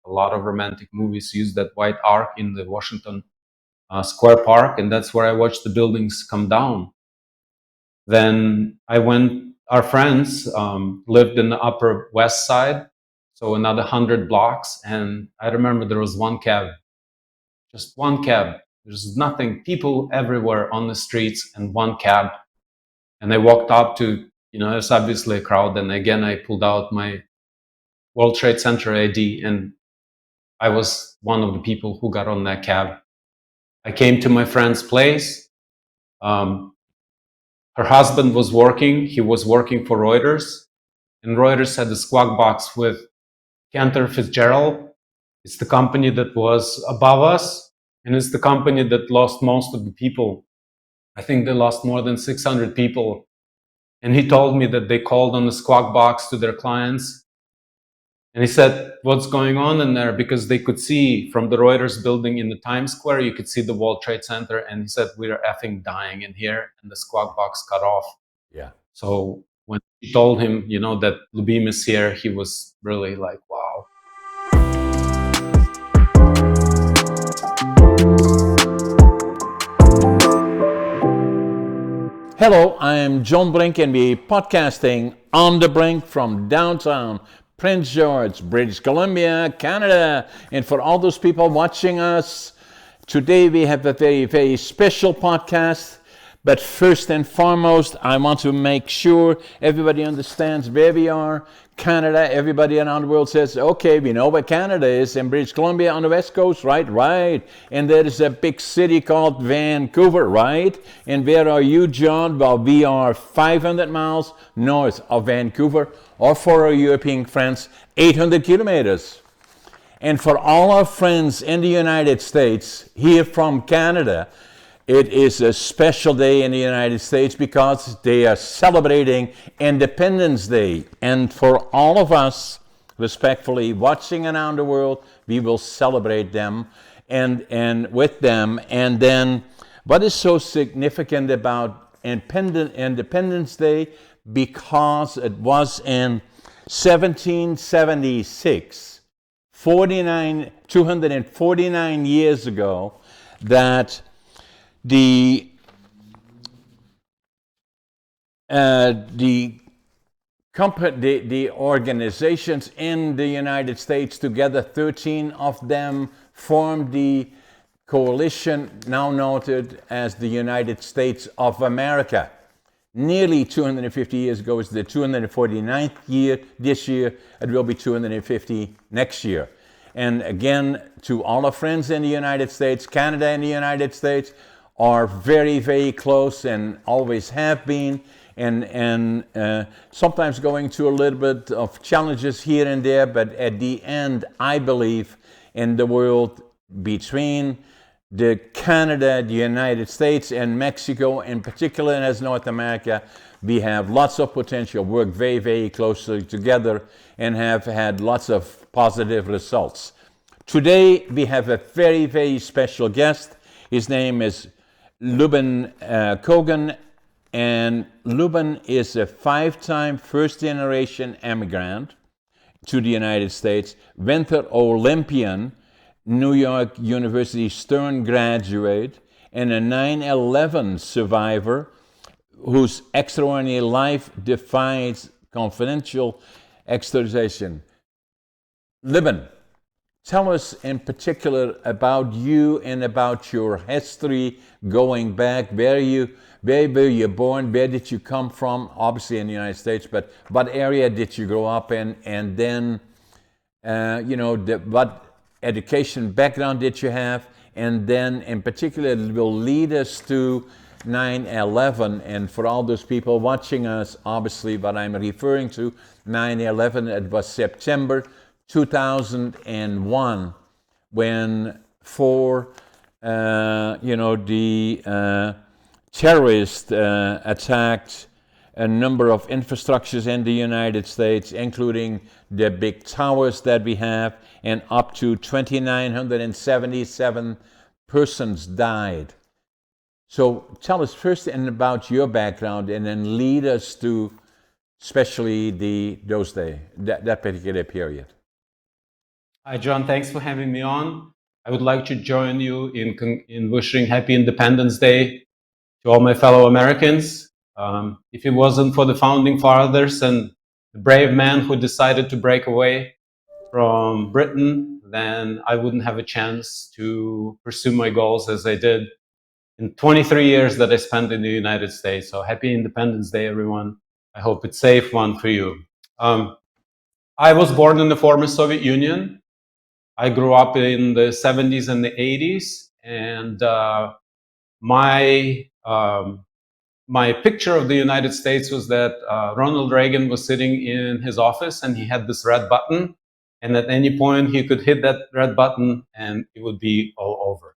a lot of romantic movies use that white arc in the Washington Square Park, and that's where I watched the buildings come down. Then our friends lived in the Upper West Side, so another 100 blocks, and I remember there was one cab, just one cab. There's nothing, people everywhere on the streets, and one cab. And I walked up to, there's obviously a crowd, and again I pulled out my World Trade Center ID, and I was one of the people who got on that cab. I came to my friend's place. Her husband was working. He was working for Reuters, and Reuters had a squawk box with Cantor Fitzgerald. It's the company that was above us, and it's the company that lost most of the people. I think they lost more than 600 people. And he told me that they called on the squawk box to their clients. And he said, what's going on in there? Because they could see from the Reuters building in the Times Square, you could see the World Trade Center. And he said, we are effing dying in here. And the squawk box cut off. Yeah. So when he told him, that Lyubim is here, he was really like, wow. Hello, I am John Brink, and we're podcasting on the Brink from downtown Prince George, British Columbia, Canada. And for all those people watching us, today we have a very, very special podcast. But first and foremost, I want to make sure everybody understands where we are. Canada, everybody around the world says, okay, we know where Canada is, in British Columbia on the West Coast, right? Right. And there is a big city called Vancouver, right? And where are you, John? Well, we are 500 miles north of Vancouver, or for our European friends, 800 kilometers. And for all our friends in the United States, here from Canada, it is a special day in the United States because they are celebrating Independence Day. And for all of us, respectfully, watching around the world, we will celebrate them and with them. And then what is so significant about Independence Day? Because it was in 1776, 249 years ago, that the organizations in the United States, together 13 of them, formed the coalition now noted as the United States of America. Nearly 250 years ago. It's the 249th year this year. It will be 250 next year. And again, to all our friends in the United States, Canada and the United States are very, very close and always have been, and sometimes going through a little bit of challenges here and there, but at the end, I believe in the world between the Canada, the United States, and Mexico, in particular as North America, we have lots of potential, work very, very closely together, and have had lots of positive results. Today, we have a very, very special guest. His name is Luben Kogan, and Luben is a 5-time first-generation immigrant to the United States, winter Olympian, New York University Stern graduate, and a 9/11 survivor whose extraordinary life defies confidential extradition. Luben, tell us in particular about you and about your history going back. Where were you born? Where did you come from? Obviously in the United States, but what area did you grow up in? And then, what education background did you have? And then in particular, it will lead us to 9/11. And for all those people watching us, obviously what I'm referring to, 9/11, it was September 2001, when four, terrorists attacked a number of infrastructures in the United States, including the big towers that we have, and up to 2,977 persons died. So tell us first about your background, and then lead us to especially that particular period. Hi, John. Thanks for having me on. I would like to join you in wishing Happy Independence Day to all my fellow Americans. If it wasn't for the founding fathers and the brave men who decided to break away from Britain, then I wouldn't have a chance to pursue my goals as I did in 23 years that I spent in the United States. So happy Independence Day, everyone. I hope it's a safe one for you. Um, I was born in the former Soviet Union. I grew up in the 70s and the 80s, and my my picture of the United States was that Ronald Reagan was sitting in his office and he had this red button, and at any point he could hit that red button and it would be all over.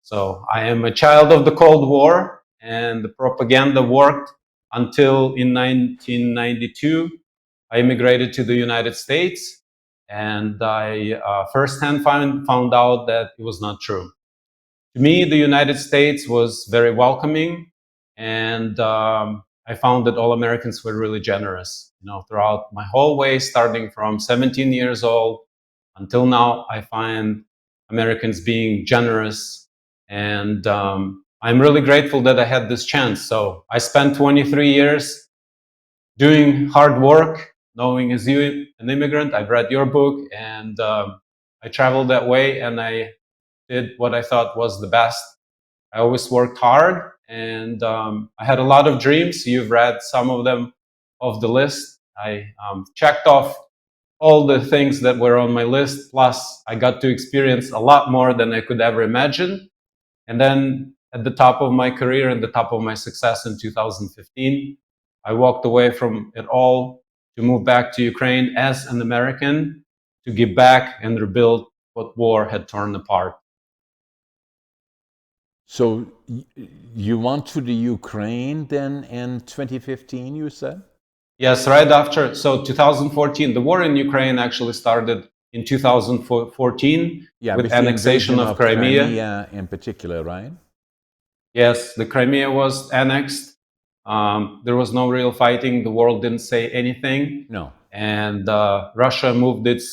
So I am a child of the Cold War, and the propaganda worked until in 1992 I immigrated to the United States, and I firsthand found out that it was not true. To me, the United States was very welcoming, and I found that all Americans were really generous. You know, throughout my whole way, starting from 17 years old until now, I find Americans being generous, and I'm really grateful that I had this chance. So I spent 23 years doing hard work, knowing as you an immigrant. I've read your book, and I traveled that way, and I did what I thought was the best. I always worked hard, and I had a lot of dreams. You've read some of them off the list. I checked off all the things that were on my list, plus I got to experience a lot more than I could ever imagine. And then at the top of my career and the top of my success in 2015, I walked away from it all to move back to Ukraine as an American to give back and rebuild what war had torn apart. So you went to the Ukraine then in 2015, you said? Yes, right after. So 2014, the war in Ukraine actually started in 2014 Yeah, with with the annexation invasion of of Crimea. Crimea in particular, right? Yes, the Crimea was annexed. There was no real fighting. The world didn't say anything. No. And Russia moved its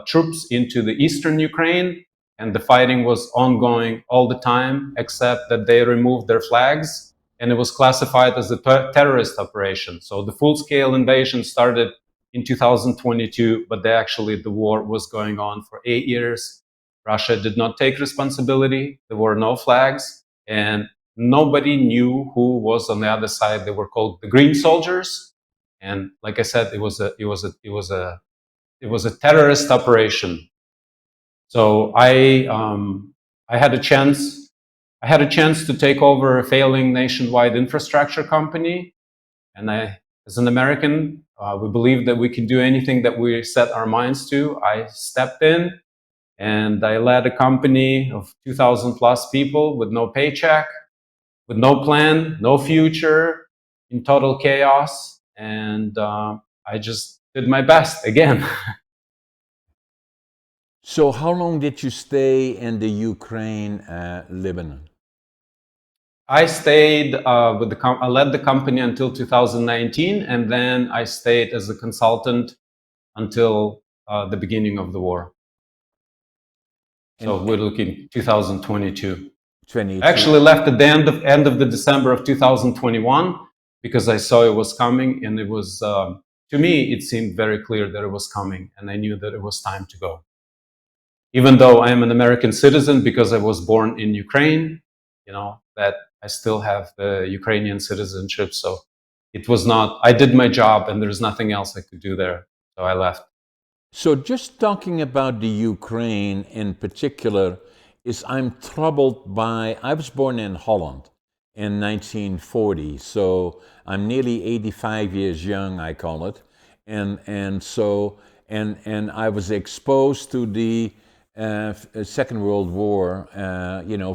troops into the eastern Ukraine, and the fighting was ongoing all the time, except that they removed their flags, and it was classified as a terrorist operation. So the full-scale invasion started in 2022, but the war was going on for 8 years. Russia did not take responsibility. There were no flags, and nobody knew who was on the other side. They were called the Green Soldiers, and like I said, it was a terrorist operation. So I had a chance. I had a chance to take over a failing nationwide infrastructure company, and as an American, we believe that we can do anything that we set our minds to. I stepped in, and I led a company of 2,000 plus people with no paycheck, with no plan, no future, in total chaos. And I just did my best again. So how long did you stay in the Ukraine, Lebanon? I stayed I led the company until 2019, and then I stayed as a consultant until the beginning of the war. So And we're looking 2022. I 22. actually left at the end of the December of 2021 because I saw it was coming, and it was to me it seemed very clear that it was coming, and I knew that it was time to go. Even though I am an American citizen because I was born in Ukraine, you know that I still have the Ukrainian citizenship. So it was not. I did my job, and there's nothing else I could do there. So I left. So just talking about the Ukraine in particular, is I'm troubled by, I was born in Holland in 1940, so I'm nearly 85 years young, I call it. And I was exposed to the Second World War,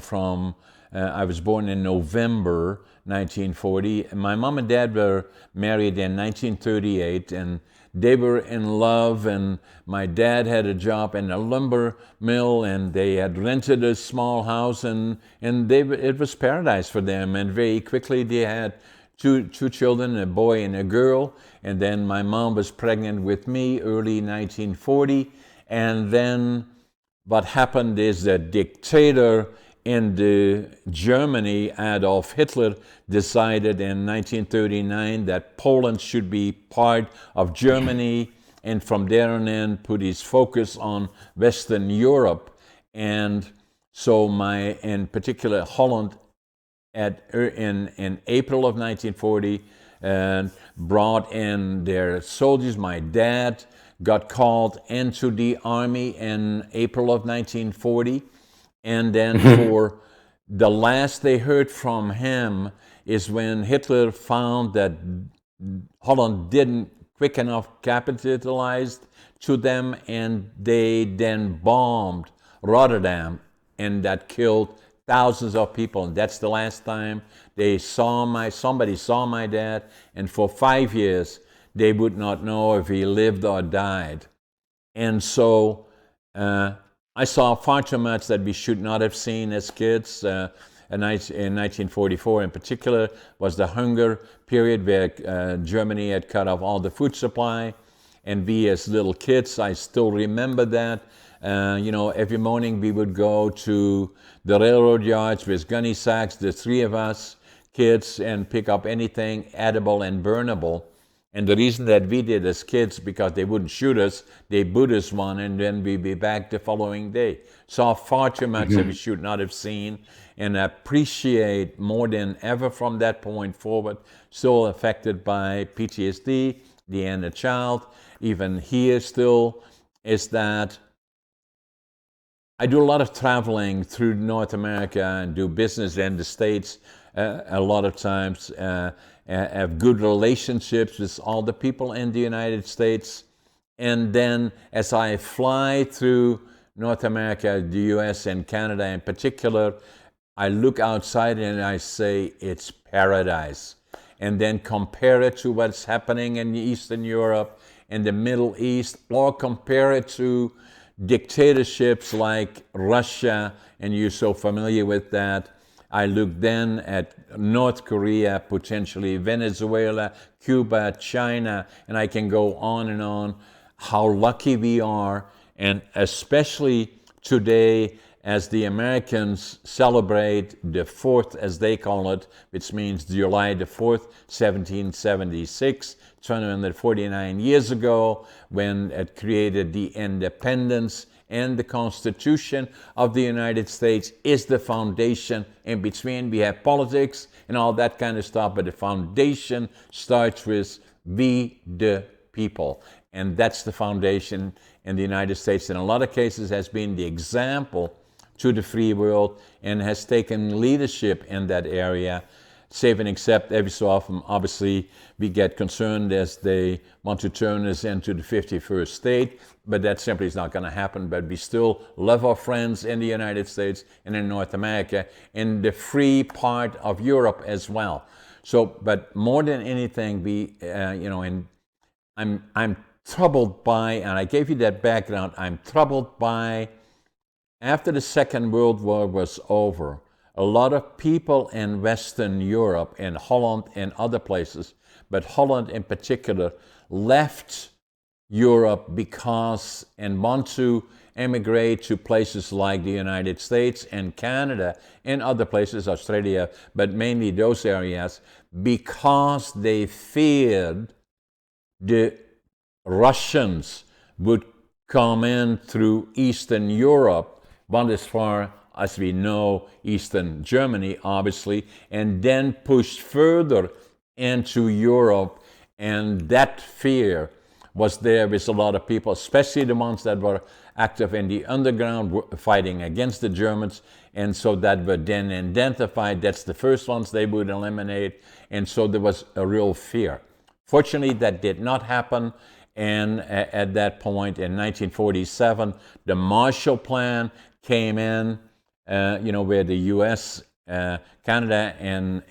from, I was born in November 1940. And my mom and dad were married in 1938, and they were in love, and my dad had a job in a lumber mill, and they had rented a small house, and it was paradise for them. And very quickly they had two children, a boy and a girl. And then my mom was pregnant with me early 1940, And then what happened is the dictator in the Germany, Adolf Hitler, decided in 1939 that Poland should be part of Germany, and from there on in put his focus on Western Europe. And so in particular, Holland in April of 1940 brought in their soldiers. My dad got called into the army in April of 1940. And then for the last they heard from him is when Hitler found that Holland didn't quick enough capitalize to them, and they then bombed Rotterdam, and that killed thousands of people. And that's the last time somebody saw my dad, and for 5 years they would not know if he lived or died. And so I saw far too much that we should not have seen as kids. In 1944 in particular was the hunger period where Germany had cut off all the food supply. And we as little kids, I still remember that. Every morning we would go to the railroad yards with gunny sacks, the three of us kids, and pick up anything edible and burnable. And the reason that we did as kids, because they wouldn't shoot us, they boot us one, and then we'd be back the following day. Saw far too much that we should not have seen, and appreciate more than ever from that point forward. Still affected by PTSD, the inner child. Even here still is that I do a lot of traveling through North America and do business in the States a lot of times. Have good relationships with all the people in the United States. And then as I fly through North America, the US and Canada in particular, I look outside and I say it's paradise. And then compare it to what's happening in Eastern Europe and the Middle East, or compare it to dictatorships like Russia, and you're so familiar with that. I look then at North Korea, potentially Venezuela, Cuba, China, and I can go on and on. How lucky we are, and especially today as the Americans celebrate the 4th, as they call it, which means July the 4th, 1776, 249 years ago, when it created the independence. And the Constitution of the United States is the foundation. In between, we have politics and all that kind of stuff, but the foundation starts with we the people. And that's the foundation in the United States. In a lot of cases has been the example to the free world and has taken leadership in that area. Save and except every so often, obviously, we get concerned as they want to turn us into the 51st state, but that simply is not going to happen. But we still love our friends in the United States and in North America, in the free part of Europe as well. So, but more than anything, I'm troubled by, and I gave you that background, I'm troubled by, after the Second World War was over, a lot of people in Western Europe, in Holland and other places, but Holland in particular, left Europe because and want to emigrate to places like the United States and Canada and other places, Australia, but mainly those areas, because they feared the Russians would come in through Eastern Europe, one as far as we know, Eastern Germany, obviously, and then pushed further into Europe. And that fear was there with a lot of people, especially the ones that were active in the underground fighting against the Germans. And so that were then identified. That's the first ones they would eliminate. And so there was a real fear. Fortunately, that did not happen. And at that point in 1947, the Marshall Plan came in, where the US, Canada, and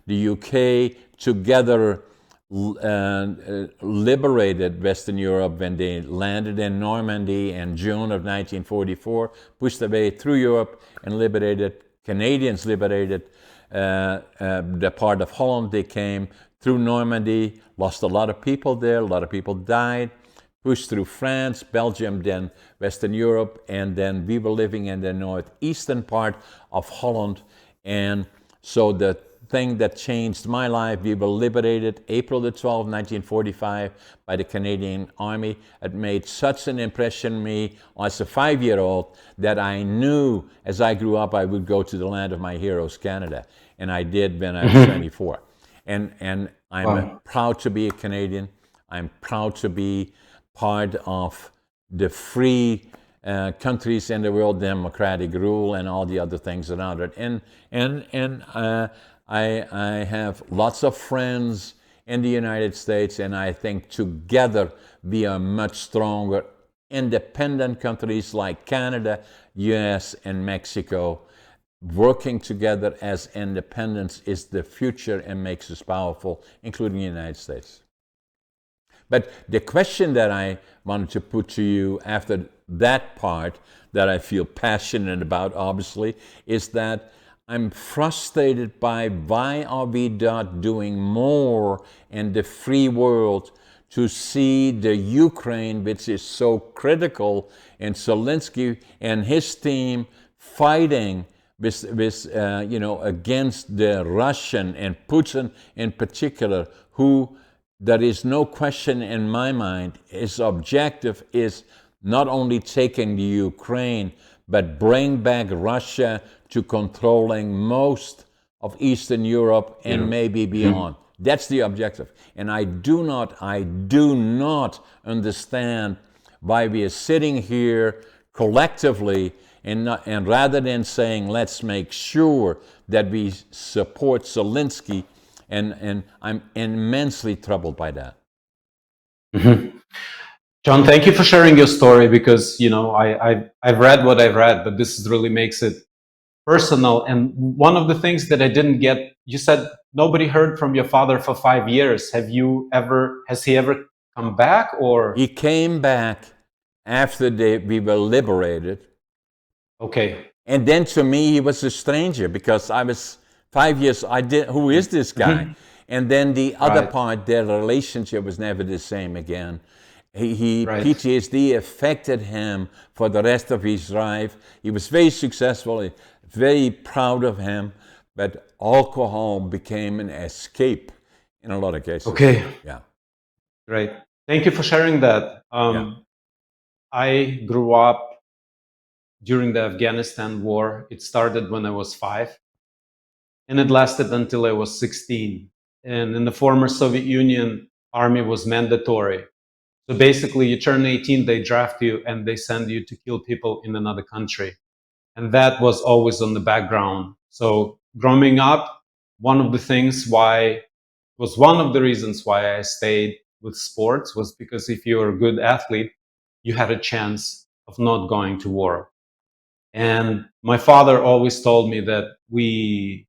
the UK together liberated Western Europe when they landed in Normandy in June of 1944, pushed their way through Europe and Canadians liberated the part of Holland. They came through Normandy, lost a lot of people there, a lot of people died. pushed through France, Belgium, then Western Europe, and then we were living in the northeastern part of Holland. And so the thing that changed my life, we were liberated April the 12th, 1945 by the Canadian Army. It made such an impression on me as a 5-year-old that I knew as I grew up I would go to the land of my heroes, Canada. And I did when I was 24. And I'm Wow. proud to be a Canadian. I'm proud to be part of the free countries in the world, democratic rule, and all the other things around it. I have lots of friends in the United States, and I think together we are much stronger. Independent countries like Canada, US, and Mexico, working together as independents is the future and makes us powerful, including the United States. But the question that I wanted to put to you after that part, that I feel passionate about, obviously, is that I'm frustrated by why are we not doing more in the free world to see the Ukraine, which is so critical, and Zelensky and his team fighting with against the Russian and Putin in particular, who there is no question in my mind, his objective is not only taking the Ukraine, but bring back Russia to controlling most of Eastern Europe and maybe beyond. That's the objective. And I do not understand why we are sitting here collectively and rather than saying, let's make sure that we support Zelensky, and I'm immensely troubled by that. John, thank you for sharing your story because I've read what I've read, but this really makes it personal. And one of the things that I didn't get, you said nobody heard from your father for 5 years. Has he ever come back, or? He came back after we were liberated. Okay. And then to me, he was a stranger because I was 5 years, who is this guy? And then the other part, their relationship was never the same again. PTSD affected him for the rest of his life. He was very successful, very proud of him, but alcohol became an escape in a lot of cases. Okay. Yeah. Great. Thank you for sharing that. I grew up during the Afghanistan war. It started when I was 5, and it lasted until I was 16. And in the former Soviet Union, army was mandatory. So basically, you turn 18, they draft you, and they send you to kill people in another country. And that was always on the background. So growing up, one of the reasons why I stayed with sports was because if you were a good athlete, you had a chance of not going to war. And my father always told me that we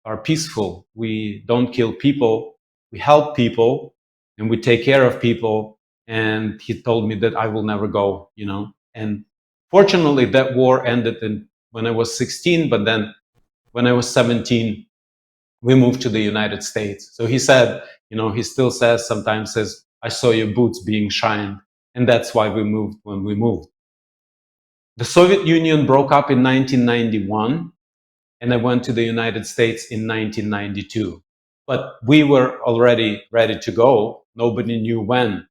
are peaceful. We don't kill people. We help people and we take care of people. And he told me that I will never go, And fortunately, that war ended when I was 16. But then when I was 17, we moved to the United States. So he said, he still sometimes says, I saw your boots being shined. And that's why we moved when we moved. The Soviet Union broke up in 1991, and I went to the United States in 1992. But we were already ready to go. Nobody knew when.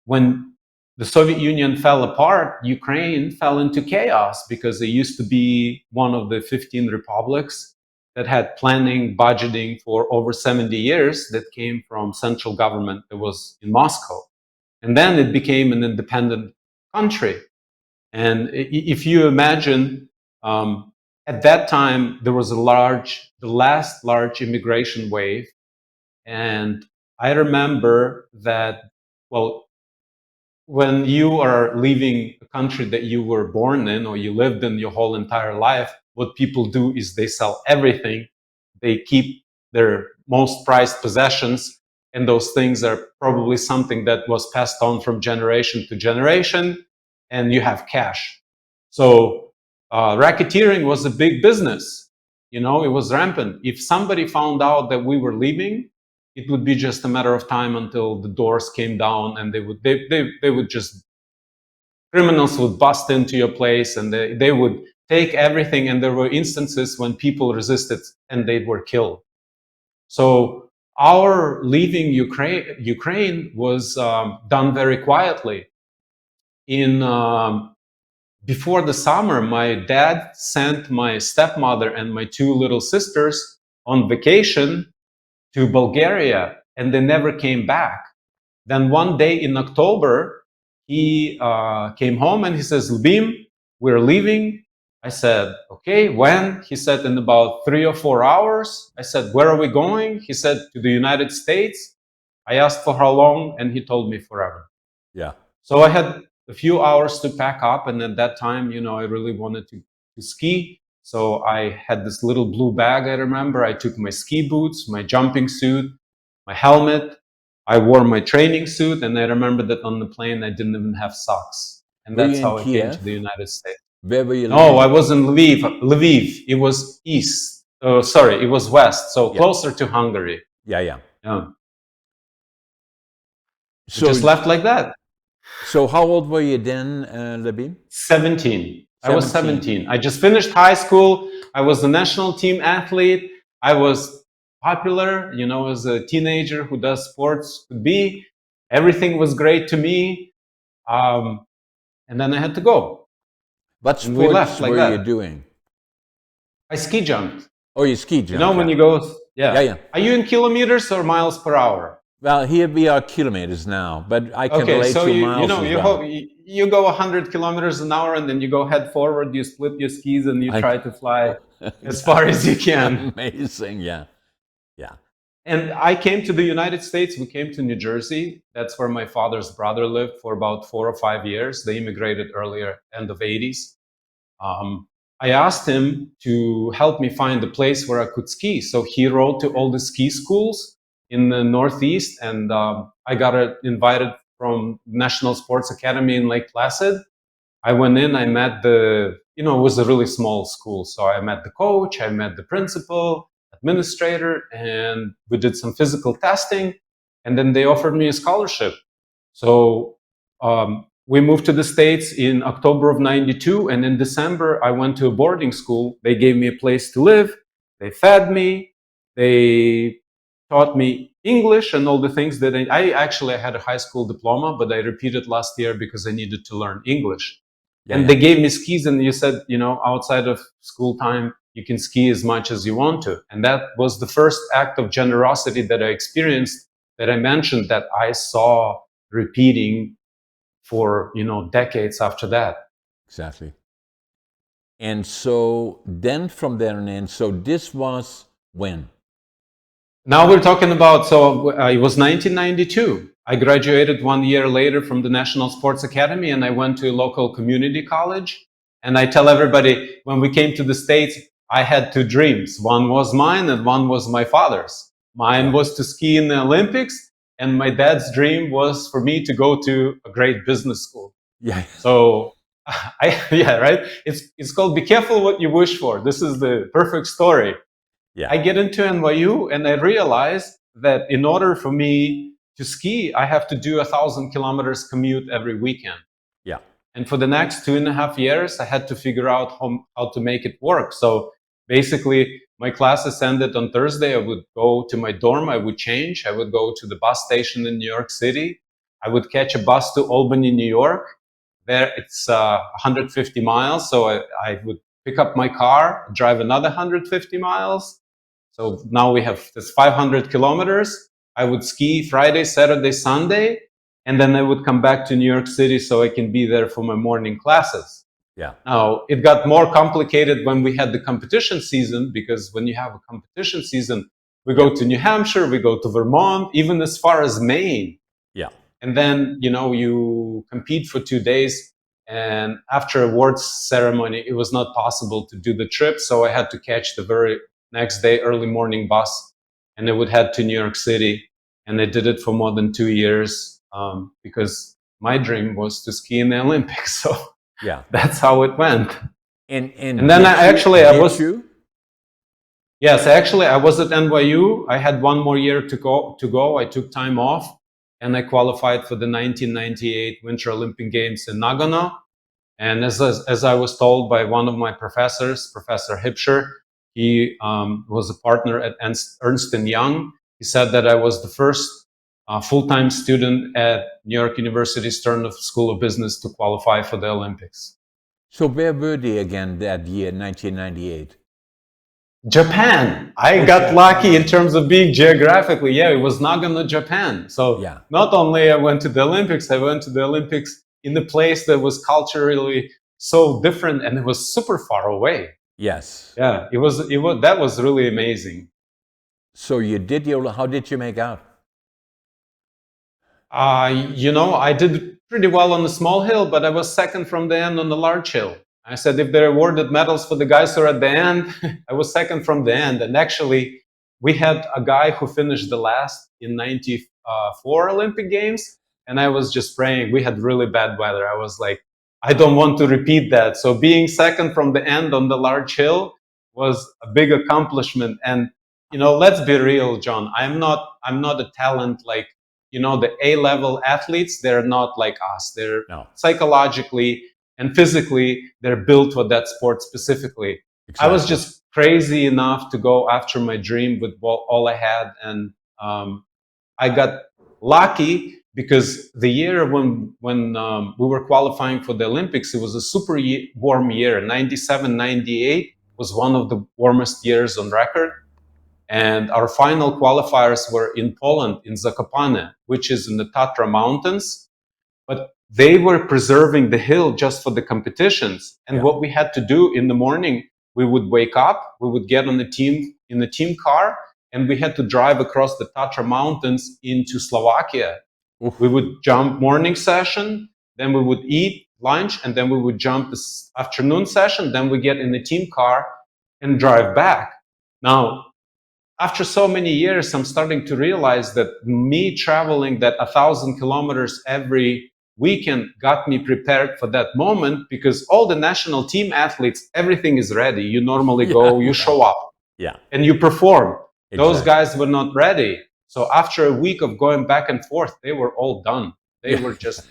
When the Soviet Union fell apart, Ukraine fell into chaos because it used to be one of the 15 republics that had planning, budgeting for over 70 years that came from central government that was in Moscow. And then it became an independent country. And if you imagine, at that time, there was the last large immigration wave. And I remember that, when you are leaving a country that you were born in or you lived in your whole entire life, what people do is they sell everything. They keep their most prized possessions. And those things are probably something that was passed on from generation to generation, and you have cash. So racketeering was a big business. It was rampant. If somebody found out that we were leaving, it would be just a matter of time until the doors came down, and they would just, criminals would bust into your place, and they would take everything. And there were instances when people resisted and they were killed. So our leaving Ukraine was done very quietly. Before the summer, my dad sent my stepmother and my two little sisters on vacation to Bulgaria, and they never came back. Then one day in October, he came home and he says, "Lyubim, we're leaving." I said, "Okay, when?" He said, "In about 3 or 4 hours." I said, "Where are we going?" He said, "To the United States." I asked for how long, and he told me forever. Yeah. So I had a few hours to pack up, and at that time, I really wanted to ski. So I had this little blue bag, I remember. I took my ski boots, my jumping suit, my helmet. I wore my training suit, and I remember that on the plane I didn't even have socks. And Were that's you in how I came to Kiev? the United States. Where were you No, living? I was in Lviv. Lviv. It was east. Sorry, it was west, so Yeah. closer to Hungary. Yeah, yeah. Yeah. We So, just left like that. so how old were you then, Lyubim? 17. I was 17. 17. I just finished high school. I was a national team athlete. I was popular, as a teenager who does sports could be. Everything was great to me. And then I had to go. What And we left sports like were you that. doing? I ski jumped. Oh, you ski jumped. When yeah. you go, yeah. Yeah, yeah. Are you in kilometers or miles per hour? Well, here we are kilometers now, but I can Okay, relate so to miles as well. you go 100 kilometers an hour, and then you go head forward, you split your skis, and you try to fly as far as you can. Amazing, yeah. Yeah. And I came to the United States. We came to New Jersey. That's where my father's brother lived for about 4 or 5 years. They immigrated earlier, end of 80s. I asked him to help me find a place where I could ski. So he wrote to all the ski schools in the Northeast, and I got invited from National Sports Academy in Lake Placid. I went in, I met it was a really small school. So I met the coach, I met the principal, administrator, and we did some physical testing. And then they offered me a scholarship. So we moved to the States in October of 92. And in December, I went to a boarding school. They gave me a place to live. They fed me. They taught me English and all the things that I actually had a high school diploma, but I repeated last year because I needed to learn English. Yeah, and they gave me skis, and you said, outside of school time, you can ski as much as you want to. And that was the first act of generosity that I experienced, that I mentioned, that I saw repeating for, decades after that. Exactly. And so then from there on in, so this was when? Now we're talking about, so it was 1992. I graduated 1 year later from the National Sports Academy, and I went to a local community college. And I tell everybody, when we came to the States, I had two dreams. One was mine and one was my father's. Mine was to ski in the Olympics, and my dad's dream was for me to go to a great business school. Yeah. So, right? It's called Be Careful What You Wish For. This is the perfect story. Yeah. I get into NYU, and I realize that in order for me to ski, I have to do 1,000 kilometers commute every weekend. Yeah. And for the next 2.5 years, I had to figure out how to make it work. So basically, my classes ended on Thursday. I would go to my dorm. I would change. I would go to the bus station in New York City. I would catch a bus to Albany, New York. There, it's 150 miles. So I would pick up my car, drive another 150 miles. So now we have this 500 kilometers. I would ski Friday, Saturday, Sunday, and then I would come back to New York City so I can be there for my morning classes. Yeah. Now, it got more complicated when we had the competition season, because when you have a competition season, we go to New Hampshire, we go to Vermont, even as far as Maine. Yeah. And then, you compete for 2 days. And after awards ceremony, it was not possible to do the trip. So I had to catch the very next day early morning bus, and I would head to New York City. And I did it for more than 2 years because my dream was to ski in the Olympics. So yeah, that's how it went. And then I was. You? Yes, actually, I was at NYU. I had one more year to go. I took time off, and I qualified for the 1998 Winter Olympic Games in Nagano. And as I was told by one of my professors, Professor Hipscher, he was a partner at Ernst and Young. He said that I was the first full-time student at New York University Stern School of Business to qualify for the Olympics. So where were they again that year, 1998? Japan. I got lucky in terms of being geographically. Yeah, it was Nagano, Japan. So Yeah. not only I went to the Olympics, I went to the Olympics in a place that was culturally so different, and it was super far away. Yes. Yeah, it was that was really amazing. So you did how did you make out? I did pretty well on the small hill, but I was second from the end on the large hill. I said if they awarded medals for the guys who are at the end, I was second from the end. And actually, we had a guy who finished the last in '94 Olympic Games, and I was just praying. We had really bad weather. I was like, I don't want to repeat that. So being second from the end on the large hill was a big accomplishment. And let's be real, John. I'm not a talent like the A-level athletes. They're not like us. They're psychologically and physically, they're built for that sport specifically. Exactly. I was just crazy enough to go after my dream with all I had. And I got lucky because the year when we were qualifying for the Olympics, it was a super warm year. 97, 98 was one of the warmest years on record. And our final qualifiers were in Poland, in Zakopane, which is in the Tatra Mountains. But they were preserving the hill just for the competitions. And what we had to do in the morning, we would wake up, we would get in the team car, and we had to drive across the Tatra Mountains into Slovakia. Oof. We would jump morning session, then we would eat lunch, and then we would jump this afternoon session. Then we get in the team car and drive back. Now, after so many years, I'm starting to realize that me traveling that 1,000 kilometers every weekend got me prepared for that moment, because all the national team athletes, everything is ready. You normally go, you show up, and you perform. Exactly. Those guys were not ready. So after a week of going back and forth, they were all done. They were just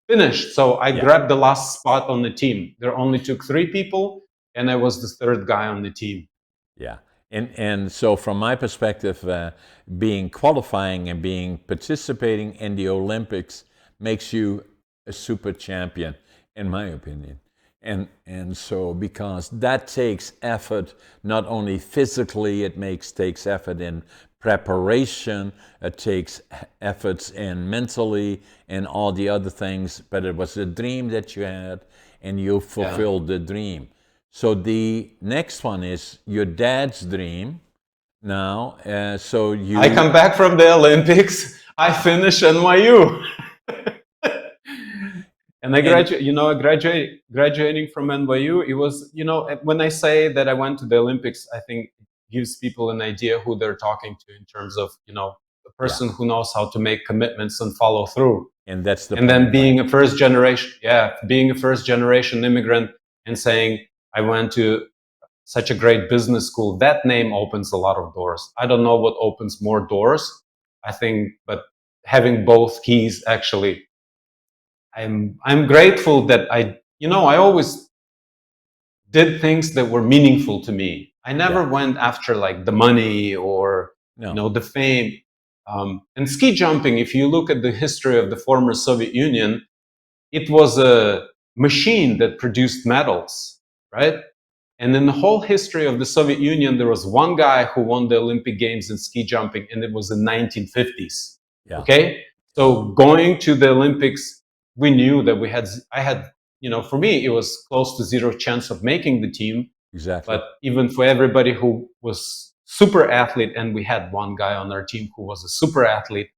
finished. So I grabbed the last spot on the team. There only took 3 people, and I was the 3rd guy on the team. Yeah. And so from my perspective, being qualifying and being participating in the Olympics makes you a super champion, in my opinion. And so because that takes effort, not only physically, it takes effort in preparation, it takes efforts in mentally and all the other things, but it was a dream that you had and you fulfilled the dream. So the next one is your dad's dream. Now, I come back from the Olympics. I finish NYU, and I graduate. Graduating from NYU, it was when I say that I went to the Olympics, I think gives people an idea who they're talking to in terms of the person who knows how to make commitments and follow through. And that's the. And then being a first generation immigrant and saying, I went to such a great business school. That name opens a lot of doors. I don't know what opens more doors, I think, but having both keys, actually, I'm grateful that I always did things that were meaningful to me. I never went after like the money or the fame. And ski jumping, if you look at the history of the former Soviet Union, it was a machine that produced medals, right? And in the whole history of the Soviet Union, there was one guy who won the Olympic Games in ski jumping, and it was in 1950s. Yeah. Okay? So going to the Olympics, we knew that I had, for me, it was close to 0 chance of making the team. Exactly. But even for everybody who was super athlete, and we had one guy on our team who was a super athlete,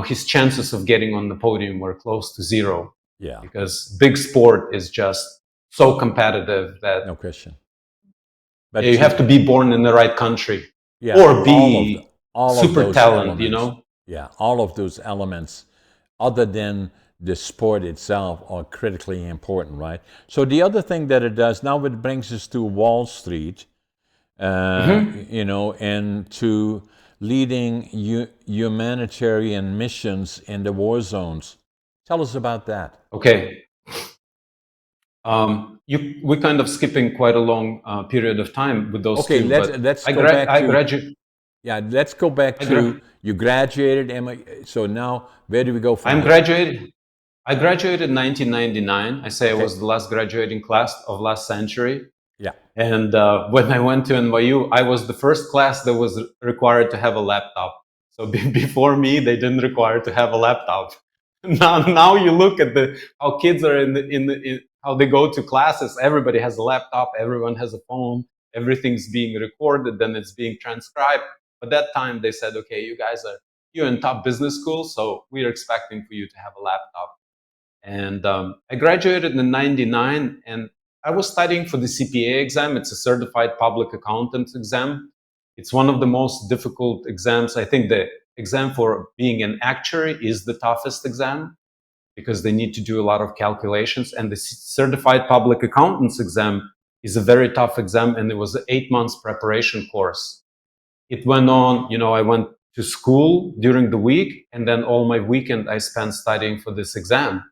his chances of getting on the podium were close to 0. Yeah. Because big sport is just so competitive that no question. But you have to be born in the right country, or be all super of talent. Elements, Yeah, all of those elements, other than the sport itself, are critically important, right? So the other thing that it does now, it brings us to Wall Street. you know, and to leading humanitarian missions in the war zones. Tell us about that. Okay. We're kind of skipping quite a long period of time with those Okay, two, but let's go back I to, graduate. yeah, let's go back to, you graduated, so now where do we go from I'm here? graduated. I graduated in 1999. I say I Okay. was the last graduating class of last century. Yeah. And when I went to NYU, I was the first class that was required to have a laptop. So before me, they didn't require to have a laptop. Now you look at how kids are in how they go to classes. Everybody has a laptop. Everyone has a phone. Everything's being recorded, then it's being transcribed. But that time they said, okay, you're in top business school, so we're expecting for you to have a laptop. And I graduated in '99, and I was studying for the CPA exam. It's a certified public accountant exam. It's one of the most difficult exams. I think the exam for being an actuary is the toughest exam because they need to do a lot of calculations. And the certified public accountants exam is a very tough exam, and it was an 8 months preparation course. It went on, I went to school during the week, and then all my weekend I spent studying for this exam.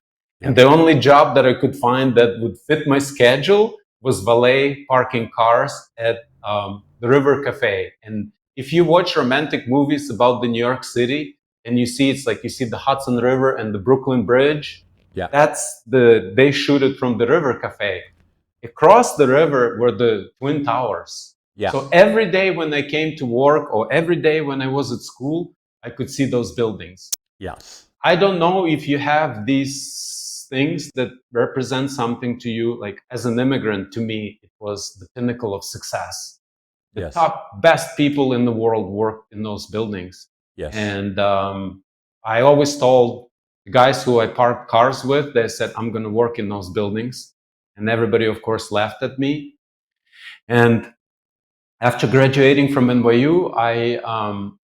And the only job that I could find that would fit my schedule was valet parking cars at the River Cafe. And if you watch romantic movies about the New York City, and you see it's like you see the Hudson River and the Brooklyn Bridge, Yeah. they shoot it from the River Cafe. Across the river were the Twin Towers. Yeah. So every day when I came to work or every day when I was at school, I could see those buildings. Yes. I don't know if you have these things that represent something to you. Like as an immigrant, to me, it was the pinnacle of success. The Yes. top best people in the world worked in those buildings. Yes. And I always told the guys who I parked cars with, they said, I'm going to work in those buildings. And everybody, of course, laughed at me. And after graduating from NYU,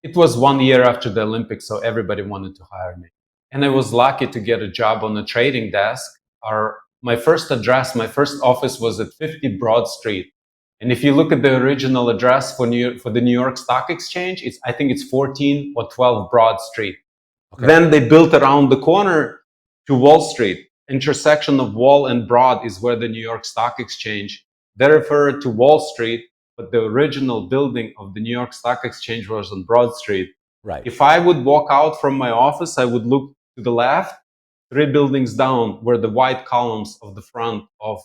it was 1 year after the Olympics, so everybody wanted to hire me. And I was lucky to get a job on the trading desk. My first address, my first office was at 50 Broad Street. And if you look at the original address for the New York Stock Exchange, I think it's 14 or 12 Broad Street. Okay. Then they built around the corner to Wall Street. Intersection of Wall and Broad is where the New York Stock Exchange. They refer to Wall Street, but the original building of the New York Stock Exchange was on Broad Street. Right. If I would walk out from my office, I would look to the left. 3 buildings down were the white columns of the front of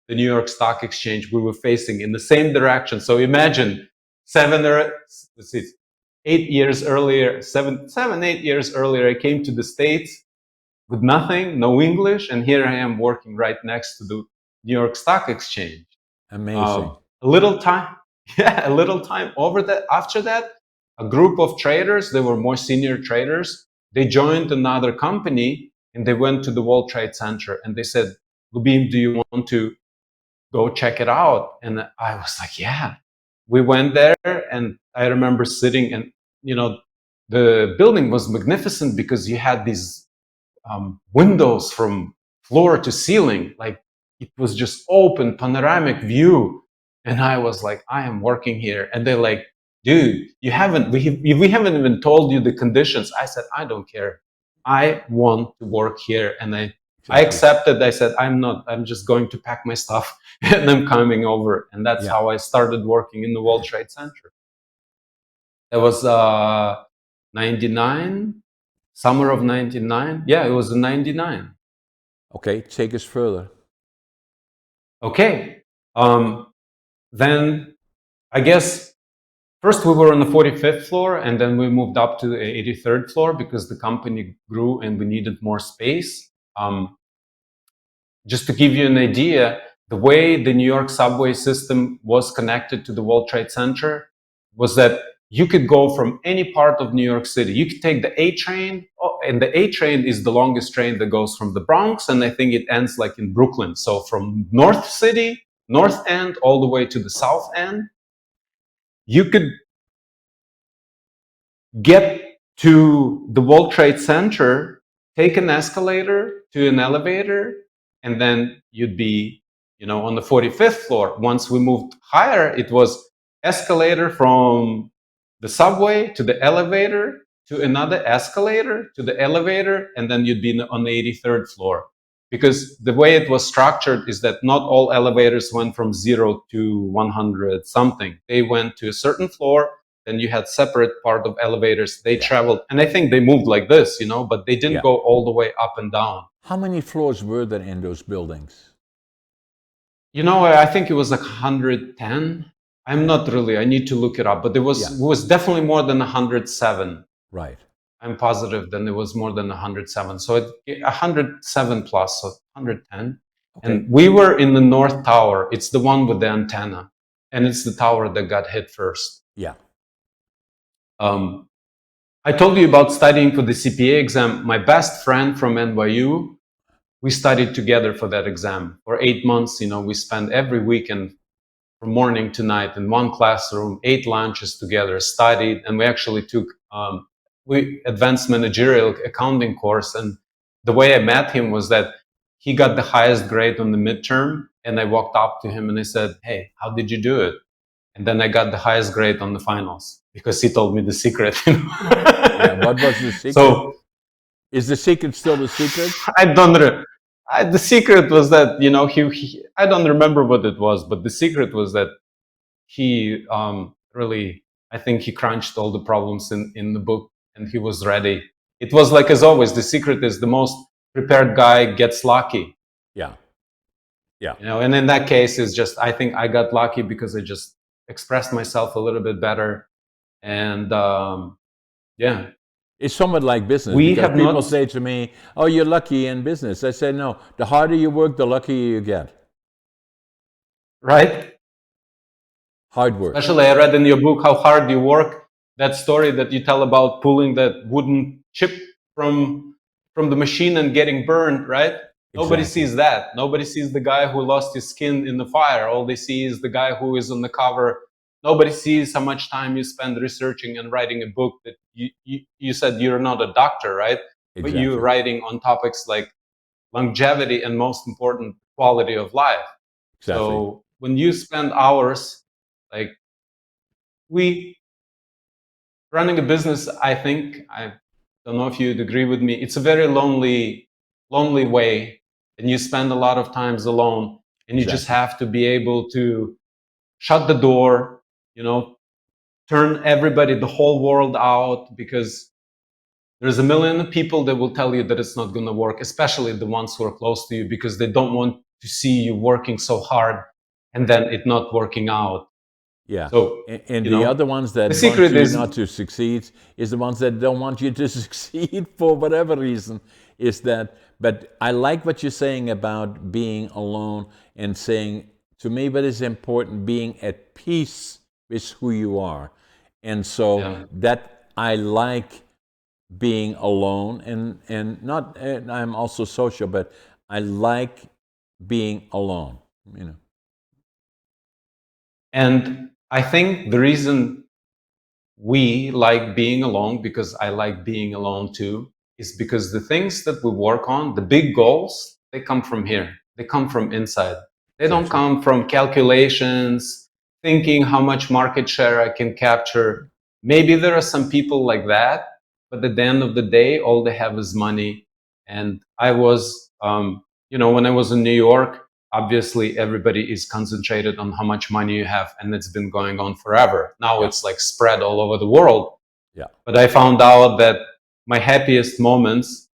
the New York Stock Exchange. We were facing in the same direction. So imagine 8 years earlier, 8 years earlier, I came to the States with nothing, no English, and here I am working right next to the New York Stock Exchange. Amazing. A little time after that, a group of traders, they were more senior traders, they joined another company and they went to the World Trade Center and they said, Lyubim, do you want to go check it out? And I was like, yeah. We went there and I remember sitting and, the building was magnificent because you had these windows from floor to ceiling. Like it was just open, panoramic view. And I was like, I am working here. And they're like, dude, we haven't even told you the conditions. I said, I don't care. I want to work here. And I accepted. I said, I'm just going to pack my stuff and I'm coming over. And that's how I started working in the World Trade Center. That was 99, summer of 99. Yeah, it was in 99. Okay, take us further. Okay. Then I guess first we were on the 45th floor and then we moved up to the 83rd floor because the company grew and we needed more space. Just to give you an idea, the way the New York subway system was connected to the World Trade Center was that you could go from any part of New York City. You could take the A train, and the A train is the longest train that goes from the Bronx, and I think it ends like in Brooklyn. So from North City, North End, all the way to the South End, you could get to the World Trade Center, take an escalator to an elevator, and then you'd be, on the 45th floor. Once we moved higher, it was escalator from the subway to the elevator to another escalator to the elevator, and then you'd be on the 83rd floor. Because the way it was structured is that not all elevators went from 0 to 100 something. They went to a certain floor, then you had separate part of elevators. They traveled, and I think they moved like this, but they didn't go all the way up and down. How many floors were there in those buildings? I think it was like 110. I'm not really, I need to look it up, but it was definitely more than 107. Right. I'm positive then it was more than 107. So 107 plus, so 110. Okay. And we were in the North Tower. It's the one with the antenna. And it's the tower that got hit first. Yeah. I told you about studying for the CPA exam. My best friend from NYU, we studied together for that exam. For 8 months, we spent every weekend from morning to night in one classroom, 8 lunches together, studied, and we actually took advanced managerial accounting course. And the way I met him was that he got the highest grade on the midterm, and I walked up to him and I said, "Hey, how did you do it?" And then I got the highest grade on the finals because he told me the secret. Yeah, what was the secret? So, is the secret still the secret? I don't know. The secret was that, I don't remember what it was, but the secret was that he really, I think he crunched all the problems in the book and he was ready. It was like, as always, the secret is the most prepared guy gets lucky. Yeah. Yeah. And in that case, it's just, I think I got lucky because I just expressed myself a little bit better. And yeah. It's somewhat like business. Because people say to me, "Oh, you're lucky in business." I say, no, the harder you work, the luckier you get. Right? Hard work. Especially, I read in your book how hard you work. That story that you tell about pulling that wooden chip from the machine and getting burned, right? Exactly. Nobody sees that. Nobody sees the guy who lost his skin in the fire. All they see is the guy who is on the cover. Nobody sees how much time you spend researching and writing a book that you said you're not a doctor, right? Exactly. But you're writing on topics like longevity and, most important, quality of life. Exactly. So when you spend hours, like running a business, I think, I don't know if you'd agree with me, it's a very lonely way, and you spend a lot of times alone, and you just have to be able to shut the door, turn everybody, the whole world out, because there's a million people that will tell you that it's not going to work, especially the ones who are close to you, because they don't want to see you working so hard and then it not working out. Yeah. So, and the other ones that want you not to succeed is the ones that don't want you to succeed for whatever reason. But I like what you're saying about being alone and saying, to me, what is important, being at peace with who you are. And so that I like being alone and not, and I'm also social, but I like being alone, And I think the reason we like being alone, because I like being alone too, is because the things that we work on, the big goals, they come from here. They come from inside. They don't come from calculations, thinking how much market share I can capture. Maybe there are some people like that, but at the end of the day, all they have is money. And I was, when I was in New York, obviously everybody is concentrated on how much money you have, and it's been going on forever. Now it's like spread all over the world. Yeah. But I found out that my happiest moments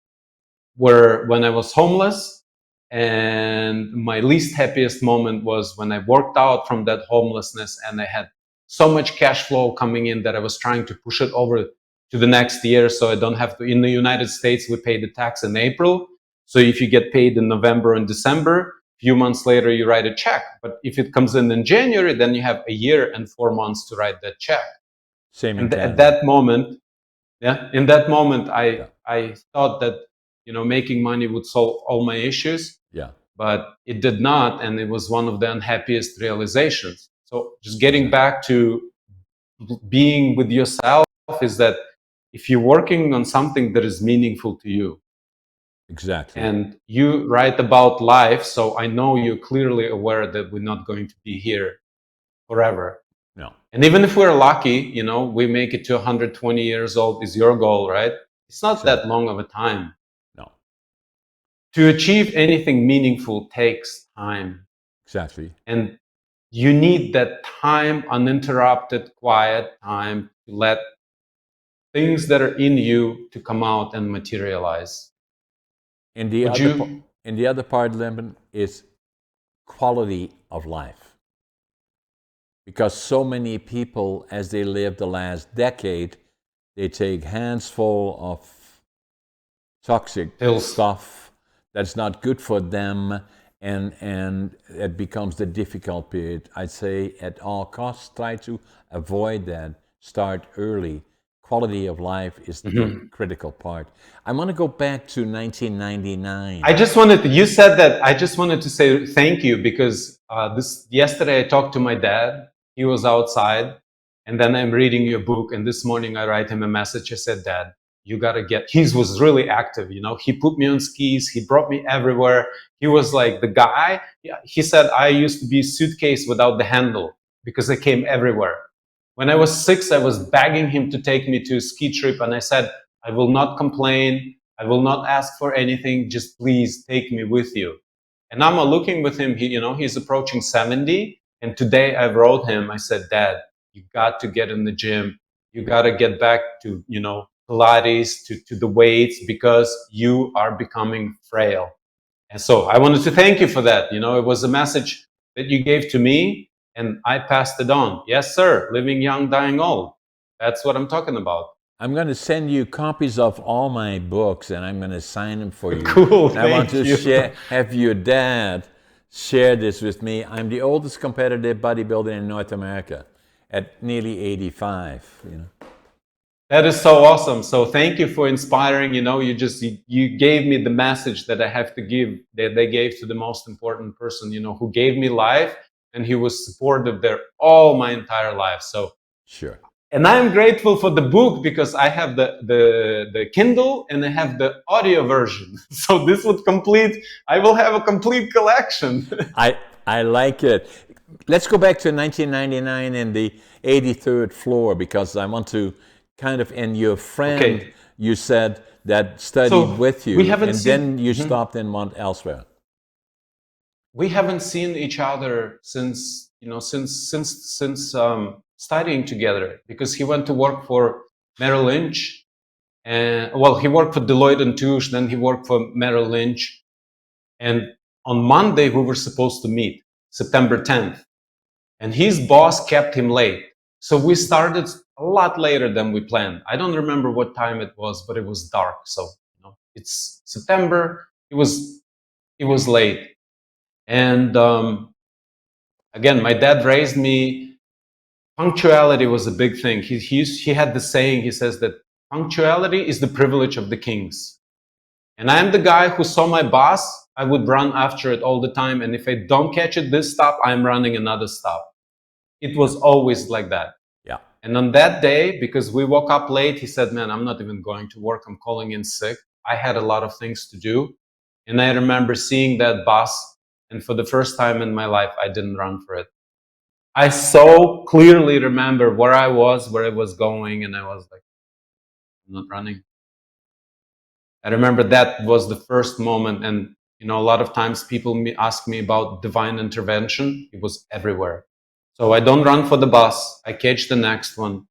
were when I was homeless, and my least happiest moment was when I worked out from that homelessness and I had so much cash flow coming in that I was trying to push it over to the next year so I don't have to. In the United States, we pay the tax in April. So if you get paid in November and December, few months later you write a check. But if it comes in January, then you have a year and 4 months to write that check. Same and at that moment, in that moment, I thought that making money would solve all my issues. Yeah. But it did not, and it was one of the unhappiest realizations. So just getting back to being with yourself is that if you're working on something that is meaningful to you, exactly, and you write about life, so I know you're clearly aware that we're not going to be here forever. No. And even if we're lucky, we make it to 120 years old is your goal, right? It's not that Exactly. long of a time. No. To achieve anything meaningful takes time. Exactly. And you need that time, uninterrupted, quiet time to let things that are in you to come out and materialize. And the Would other you? and the other part, Luben, is quality of life. Because so many people, as they live the last decade, they take hands full of toxic Pills. stuff that's not good for them, and it becomes the difficult period. I'd say at all costs, try to avoid that. Start early. Quality of life is the critical part. I want to go back to 1999. You said that, I just wanted to say thank you because yesterday I talked to my dad. He was outside, and then I'm reading your book. And this morning I write him a message. I said, Dad, you got to get, he was really active. He put me on skis. He brought me everywhere. He was like the guy. He said, I used to be a suitcase without the handle because I came everywhere. When I was 6, I was begging him to take me to a ski trip. And I said, I will not complain. I will not ask for anything. Just please take me with you. And I'm looking with him. He's approaching 70. And today I wrote him. I said, Dad, you got to get in the gym. You got to get back to, Pilates, to the weights, because you are becoming frail. And so I wanted to thank you for that. It was a message that you gave to me and I passed it on. Yes, sir. Living young, dying old. That's what I'm talking about. I'm going to send you copies of all my books, and I'm going to sign them for you. Cool. And I want to you. have your dad share this with me. I'm the oldest competitive bodybuilder in North America at nearly 85. That is so awesome. So thank you for inspiring. You gave me the message that I have to give, that they gave to the most important person, who gave me life, and he was supportive there all my entire life. So sure. And I'm grateful for the book because I have the Kindle and I have the audio version. So this would I will have a complete collection. I like it. Let's go back to 1999 and the 83rd floor, because I want to and your friend, Okay. You said, that studied with you, then you stopped and went elsewhere. We haven't seen each other since studying together, because he went to work for Merrill Lynch, and he worked for Deloitte and Touche, then he worked for Merrill Lynch, and on Monday we were supposed to meet, September 10th, and his boss kept him late. So we started a lot later than we planned. I don't remember what time it was, but it was dark. So it's September. It was late, and again, my dad raised me. Punctuality was a big thing. He had the saying. He says that punctuality is the privilege of the kings. And I'm the guy who saw my boss. I would run after it all the time. And if I don't catch it this stop, I'm running another stop. It was always like that. Yeah. And on that day, because we woke up late, he said, man, I'm not even going to work. I'm calling in sick. I had a lot of things to do. And I remember seeing that bus. And for the first time in my life, I didn't run for it. I so clearly remember where I was going. And I was like, I'm not running. I remember that was the first moment. And, a lot of times people ask me about divine intervention. It was everywhere. So I don't run for the bus. I catch the next one.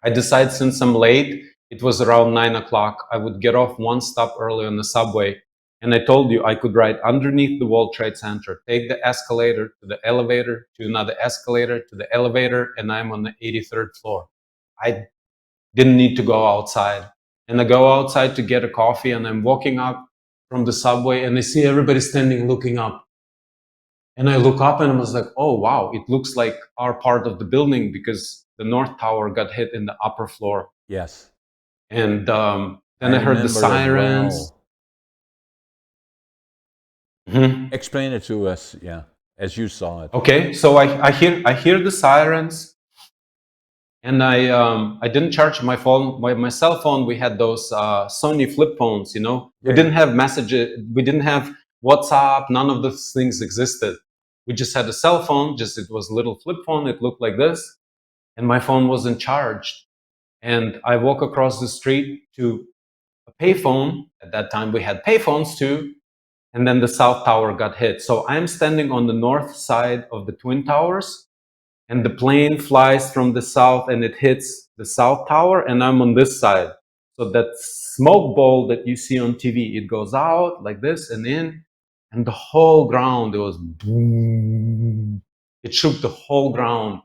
I decide, since I'm late, it was around 9 o'clock, I would get off one stop early on the subway. And I told you I could ride underneath the World Trade Center, take the escalator to the elevator, to another escalator, to the elevator, and I'm on the 83rd floor. I didn't need to go outside. And I go outside to get a coffee, and I'm walking up from the subway, and I see everybody standing looking up. And I look up and I was like, oh, wow, it looks like our part of the building, because the North Tower got hit in the upper floor. Yes. And then I heard the sirens. Well. Explain it to us, yeah, as you saw it. Okay, so I hear the sirens. And I didn't charge my phone, my cell phone. We had those Sony flip phones, We didn't have messages. We didn't have WhatsApp. None of those things existed. We just had a cell phone. It was a little flip phone. It looked like this. and my phone wasn't charged. And I walk across the street to a payphone. At that time, we had payphones too. And then the South Tower got hit. So I'm standing on the north side of the Twin Towers, and the plane flies from the south and it hits the South Tower, and I'm on this side. So that smoke ball that you see on TV, it goes out like this and in, and the whole ground, it was boom. It shook the whole ground,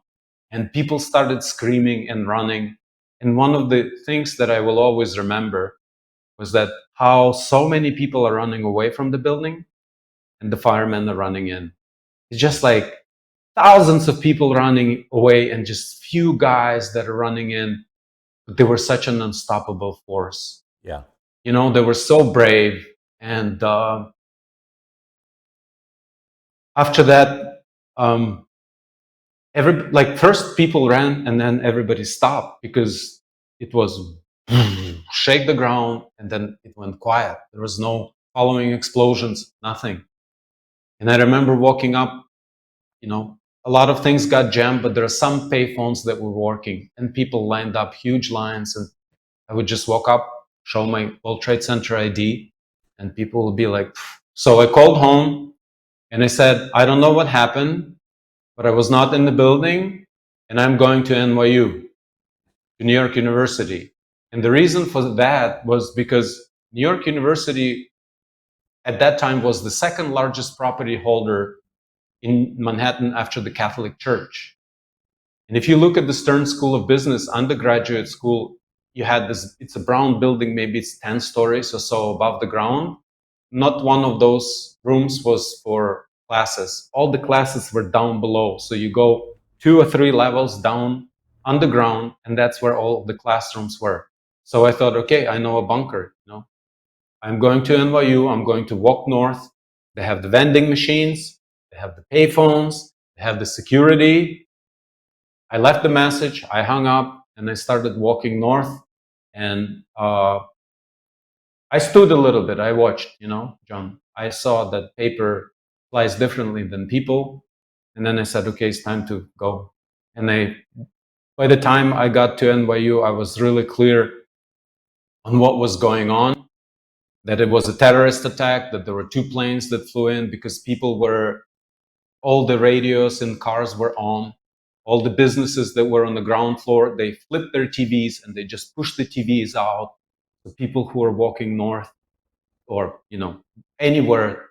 and people started screaming and running. And one of the things that I will always remember was that how so many people are running away from the building and the firemen are running in. It's just like thousands of people running away and just few guys that are running in. But they were such an unstoppable force. Yeah. You know, they were so brave. And after that, first people ran and then everybody stopped because it was shake the ground, and then it went quiet. There was no following explosions, nothing. And I remember walking up, you know, a lot of things got jammed, but there are some payphones that were working, and people lined up huge lines. And I would just walk up, show my World Trade Center ID, and people would be like, pff. So I called home and I said, I don't know what happened, but I was not in the building, and I'm going to NYU, to New York University. And the reason for that was because New York University at that time was the second largest property holder in Manhattan after the Catholic Church. And if you look at the Stern School of Business undergraduate school, you had this, it's a brown building, maybe it's 10 stories or so above the ground. Not one of those rooms was for classes. All the classes were down below. So you go 2 or 3 levels down underground, and that's where all of the classrooms were. So I thought, okay, I know a bunker, you know. I'm going to NYU, I'm going to walk north. They have the vending machines, they have the payphones, they have the security. I left the message, I hung up, and I started walking north. And I stood a little bit. I watched, you know, John. I saw that paper flies differently than people. And then I said, okay, it's time to go. And by the time I got to NYU, I was really clear on what was going on, that it was a terrorist attack, that there were 2 planes that flew in because people were, all the radios in cars were on. All the businesses that were on the ground floor, they flipped their TVs and they just pushed the TVs out. The people who were walking north or, you know, anywhere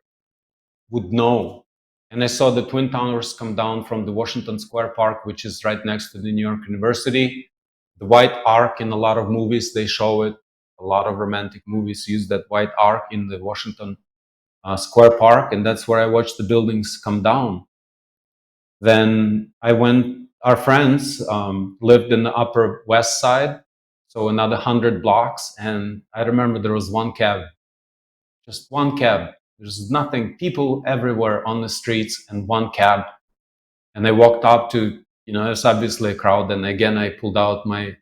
would know. And I saw the Twin Towers come down from the Washington Square Park, which is right next to the New York University. The white arc, in a lot of movies, they show it. A lot of romantic movies use that white arc in the Washington Square Park, and that's where I watched the buildings come down. Then I went, our friends lived in the Upper West Side, so another 100 blocks. And I remember there was one cab, just one cab. There's nothing, people everywhere on the streets, and one cab. And I walked up to, you know, there's obviously a crowd. And again, I pulled out my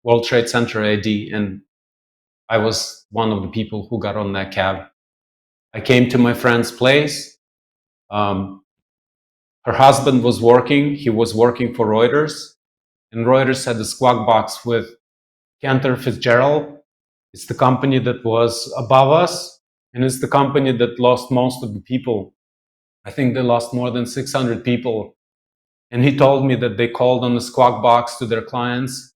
World Trade Center ID, and I was one of the people who got on that cab. I came to my friend's place. Her husband was working. He was working for Reuters, and Reuters had a squawk box with Cantor Fitzgerald. It's the company that was above us, and it's the company that lost most of the people. I think they lost more than 600 people. And he told me that they called on the squawk box to their clients.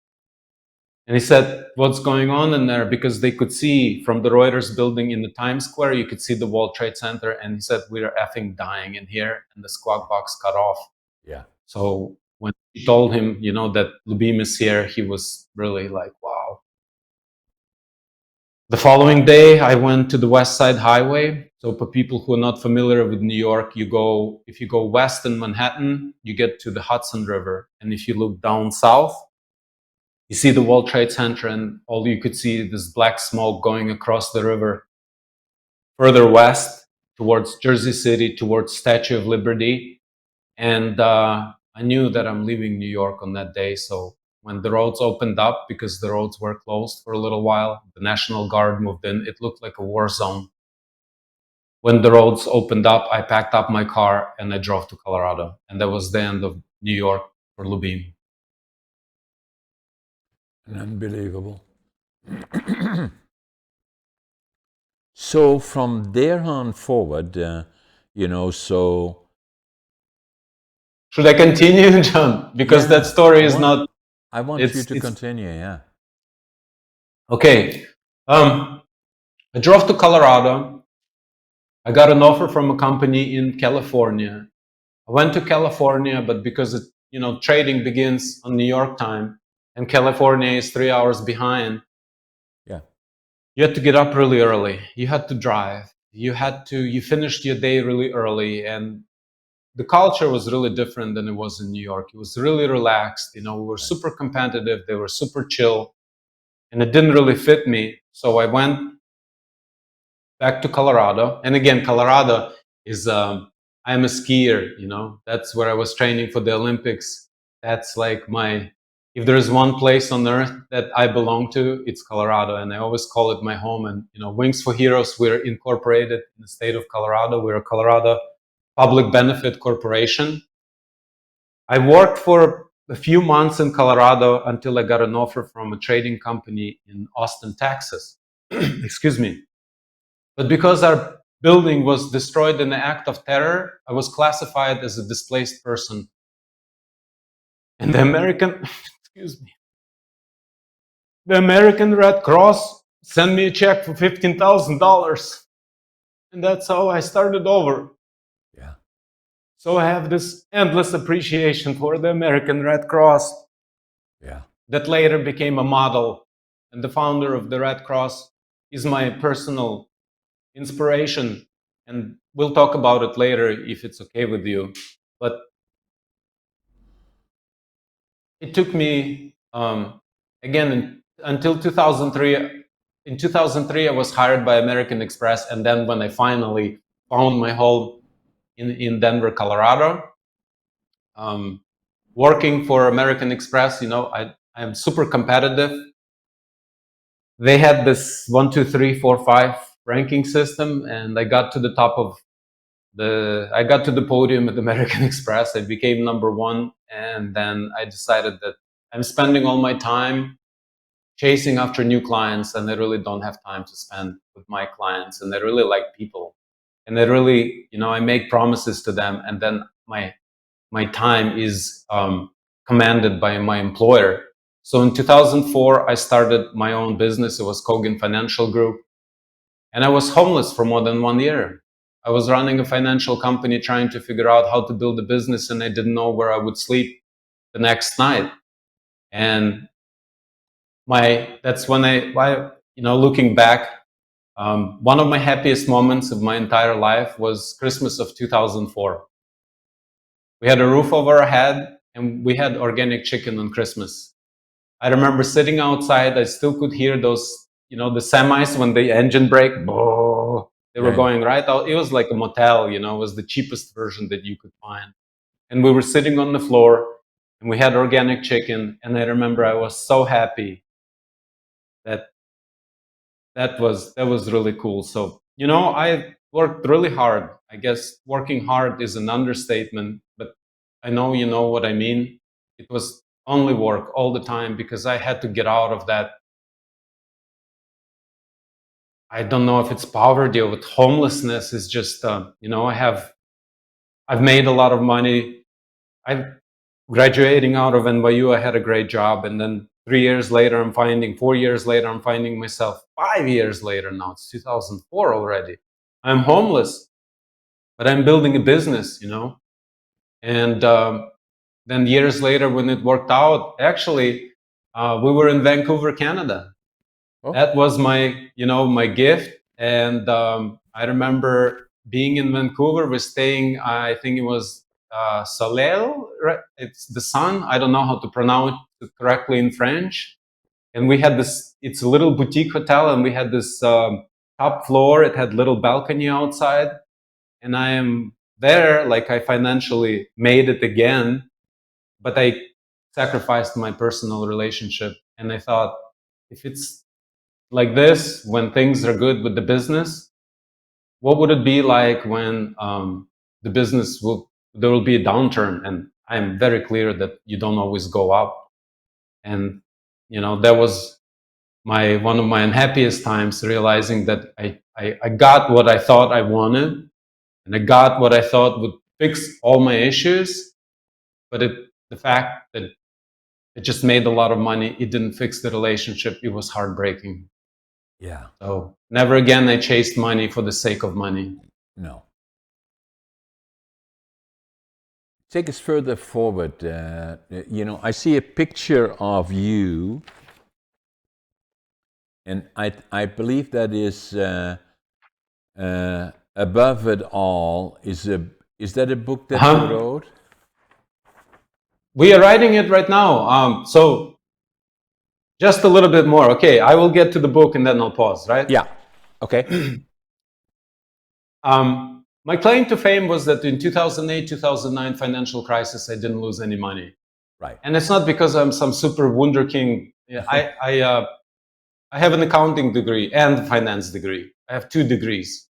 And he said, what's going on in there? Because they could see from the Reuters building in the Times Square, you could see the World Trade Center. And he said, we are effing dying in here. And the squawk box cut off. Yeah. So when he told him, you know, that Lyubim is here, he was really like, wow. The following day, I went to the West Side Highway. So for people who are not familiar with New York, if you go west in Manhattan, you get to the Hudson River. And if you look down south, you see the World Trade Center, and all you could see this black smoke going across the river. Further west, towards Jersey City, towards Statue of Liberty. And I knew that I'm leaving New York on that day. So when the roads opened up, because the roads were closed for a little while, the National Guard moved in. It looked like a war zone. When the roads opened up, I packed up my car and I drove to Colorado. And that was the end of New York for Lyubim. Unbelievable. So from there on forward, so Should I continue, John? Because that story is not. I want you to continue. Yeah. Okay. I drove to Colorado. I got an offer from a company in California. I went to California, but because trading begins on New York time, and California is 3 hours behind. Yeah. You had to get up really early. You had to drive. You finished your day really early, and the culture was really different than it was in New York. It was really relaxed. We were super competitive. They were super chill, and it didn't really fit me. So I went back to Colorado. And again, Colorado is, I'm a skier, that's where I was training for the Olympics. That's like if there's one place on earth that I belong to, it's Colorado. And I always call it my home. And, Wings for Heroes, we're incorporated in the state of Colorado. We're a Colorado public benefit corporation. I worked for a few months in Colorado until I got an offer from a trading company in Austin, Texas. Excuse me. But because our building was destroyed in the act of terror, I was classified as a displaced person. And the American, excuse me, the American Red Cross sent me a check for $15,000. And that's how I started over. Yeah. So I have this endless appreciation for the American Red Cross. Yeah. That later became a model. And the founder of the Red Cross is my personal inspiration. And we'll talk about it later if it's okay with you. But it took me, again, until 2003. In 2003, I was hired by American Express. And then when I finally found my home in Denver, Colorado, working for American Express, I'm super competitive. They had this 1, 2, 3, 4, 5 ranking system, and I got to the podium at American Express. I became number 1, and then I decided that I'm spending all my time chasing after new clients, and I really don't have time to spend with my clients. And I really like people, and I really, I make promises to them, and then my time is commanded by my employer. So in 2004, I started my own business. It was Kogan Financial Group. And I was homeless for more than 1 year. I was running a financial company trying to figure out how to build a business, and I didn't know where I would sleep the next night. And that's when looking back, one of my happiest moments of my entire life was Christmas of 2004. We had a roof over our head, and we had organic chicken on Christmas. I remember sitting outside. I still could hear those, the semis when the engine brake. They were going right out. It was like a motel, it was the cheapest version that you could find. And we were sitting on the floor, and we had organic chicken. And I remember I was so happy that was really cool. So, I worked really hard. I guess working hard is an understatement, but I know you know what I mean. It was only work all the time because I had to get out of that. I don't know if it's poverty or homelessness. Is just, I've made a lot of money. I'm graduating out of NYU. I had a great job. And then 4 years later, I'm finding myself 5 years later. Now it's 2004 already. I'm homeless, but I'm building a business, And then years later, when it worked out, actually, we were in Vancouver, Canada. Oh. That was my gift. And I remember being in Vancouver. We're staying, I think it was Soleil, right? It's the sun. I don't know how to pronounce it correctly in French. And we had this, it's a little boutique hotel, and we had this top floor. It had little balcony outside. And I am there, like I financially made it again, but I sacrificed my personal relationship. And I thought, if it's like this, when things are good with the business, what would it be like when the business there will be a downturn? And I'm very clear that you don't always go up. And that was one of my unhappiest times, realizing that I got what I thought I wanted, and I got what I thought would fix all my issues, but the fact that it just made a lot of money, it didn't fix the relationship. It was heartbreaking. Yeah. So never again I chased money for the sake of money. No. Take us further forward. I see a picture of you, and I believe that is Above It All is that a book that you wrote? We are writing it right now. So just a little bit more. Okay, I will get to the book and then I'll pause, right? Yeah. Okay. My claim to fame was that in 2008, 2009 financial crisis, I didn't lose any money. Right. And it's not because I'm some super wonder king. I have an accounting degree and a finance degree. I have 2 degrees.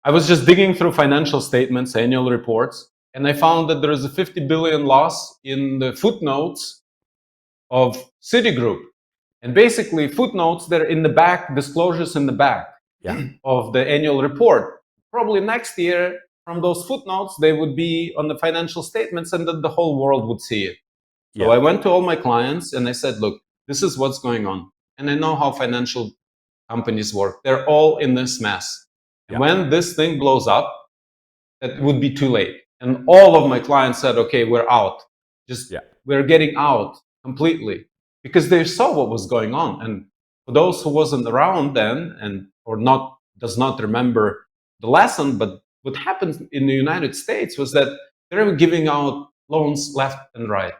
I was just digging through financial statements, annual reports, and I found that there is a 50 billion loss in the footnotes of Citigroup. And basically, footnotes, they're in the back, disclosures in the back of the annual report. Probably next year, from those footnotes, they would be on the financial statements and that the whole world would see it. So I went to all my clients and I said, look, this is what's going on. And I know how financial companies work. They're all in this mess. And when this thing blows up, that would be too late. And all of my clients said, okay, we're out. We're getting out completely, because they saw what was going on. And for those who wasn't around then does not remember the lesson, but what happened in the United States was that they were giving out loans left and right.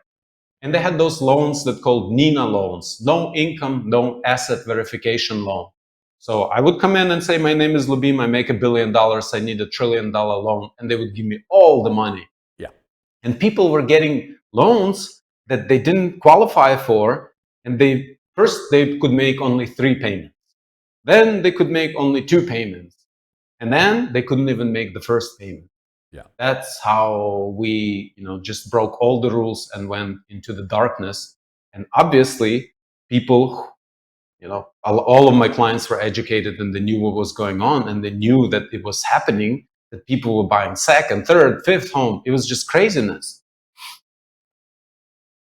And they had those loans that called NINA loans, no income, no asset verification loan. So I would come in and say, my name is Lyubim, I make $1 billion, I need $1 trillion loan, and they would give me all the money. Yeah. And people were getting loans that they didn't qualify for, and they could make only 3 payments. Then they could make only 2 payments. And then they couldn't even make the first payment. Yeah. That's how we, just broke all the rules and went into the darkness. And obviously, people, all of my clients were educated and they knew what was going on, and they knew that it was happening, that people were buying second, third, fifth home. It was just craziness.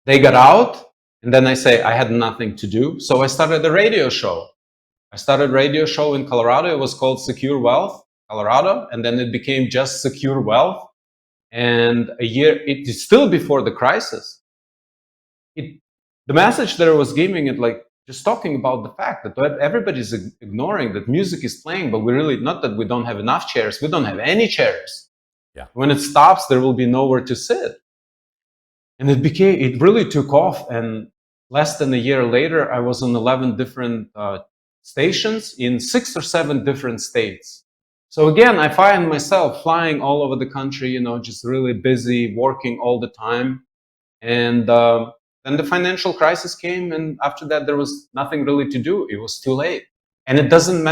They got out, and then I say I had nothing to do. So I started a radio show. I started a radio show in Colorado. It was called Secure Wealth Colorado, and then it became just Secure Wealth. And it is still before the crisis. The message that I was giving it, like just talking about the fact that everybody's ignoring that music is playing, but we really, not that we don't have enough chairs, we don't have any chairs. Yeah. When it stops, there will be nowhere to sit. And it really took off. And less than a year later, I was on 11 different stations in 6 or 7 different states. So again, I find myself flying all over the country, just really busy, working all the time. And then the financial crisis came, and after that, there was nothing really to do. It was too late. And it didn't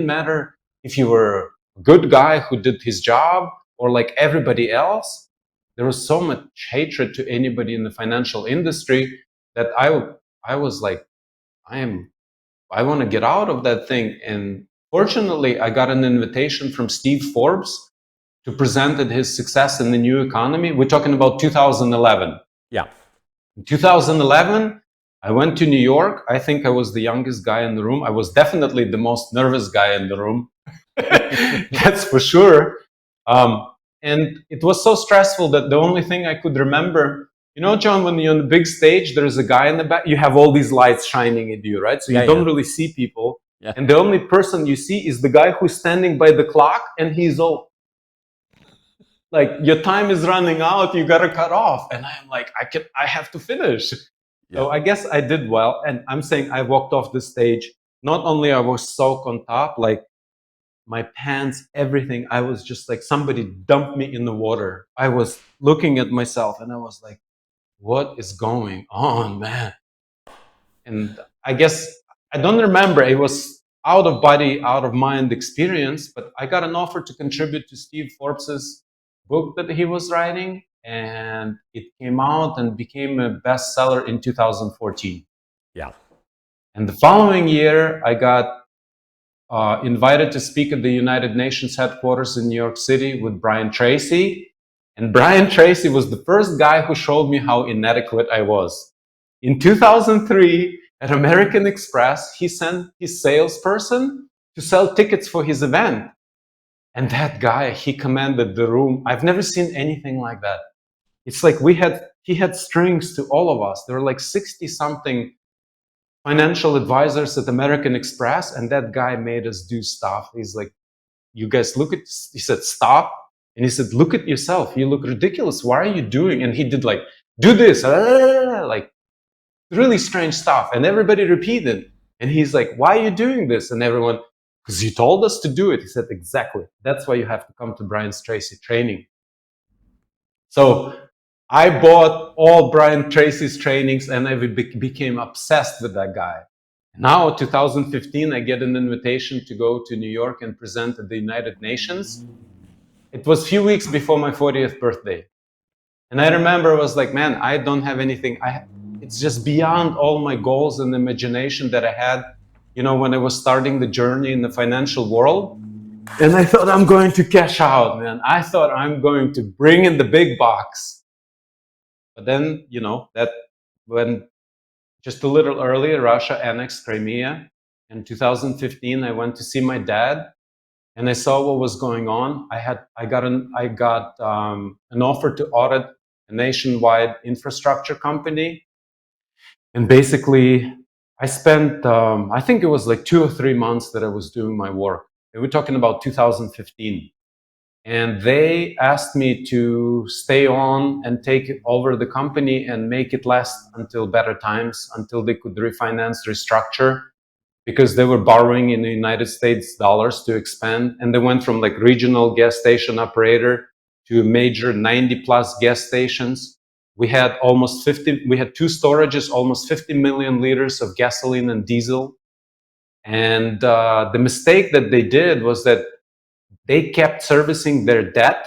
matter if you were a good guy who did his job or like everybody else. There was so much hatred to anybody in the financial industry that I was like, I want to get out of that thing. And fortunately, I got an invitation from Steve Forbes to present his success in the new economy. We're talking about 2011. Yeah. In 2011, I went to New York. I think I was the youngest guy in the room. I was definitely the most nervous guy in the room. That's for sure. And it was so stressful that the only thing I could remember, John, when you're on the big stage, there's a guy in the back, you have all these lights shining at you, right? So you don't really see people. Yeah. And the only person you see is the guy who's standing by the clock, and he's all like, your time is running out, you gotta cut off. And I'm like, I have to finish. Yeah. So I guess I did well. And I'm saying I walked off the stage. Not only I was soaked on top, like my pants, everything. I was just like, somebody dumped me in the water. I was looking at myself and I was like, what is going on, man? And I guess I don't remember. It was out of body, out of mind experience, but I got an offer to contribute to Steve Forbes's book that he was writing, and it came out and became a bestseller in 2014. Yeah. And the following year, I got invited to speak at the United Nations headquarters in New York City with Brian Tracy. And Brian Tracy was the first guy who showed me how inadequate I was. In 2003, at American Express, he sent his salesperson to sell tickets for his event. And that guy, he commanded the room. I've never seen anything like that. It's like he had strings to all of us. There were like 60 something financial advisors at American Express, and that guy made us do stuff. He's like, you guys look at, he said, stop. And he said, look at yourself. You look ridiculous. Why are you doing? And he did like, do this, like really strange stuff. And everybody repeated. And he's like, why are you doing this? And everyone, because you told us to do it. He said, exactly. That's why you have to come to Brian Tracy training. So I bought all Brian Tracy's trainings and I became obsessed with that guy. Now, 2015, I get an invitation to go to New York and present at the United Nations. It was a few weeks before my 40th birthday. And I remember I was like, man, I don't have anything. It's just beyond all my goals and imagination that I had, you know, when I was starting the journey in the financial world. And I thought I'm going to cash out, man. I thought I'm going to bring in the big box. But then, you know, that when just a little earlier, Russia annexed Crimea. In 2015, I went to see my dad, and I saw what was going on. I got an offer to audit a nationwide infrastructure company, and basically, I spent I think it was like 2 or 3 months that I was doing my work. And we're talking about 2015. And they asked me to stay on and take over the company and make it last until better times, until they could refinance, restructure, because they were borrowing in the United States dollars to expand. And they went from like regional gas station operator to major 90 plus gas stations. We had we had 2 storages, almost 50 million liters of gasoline and diesel. And the mistake that they did was that they kept servicing their debt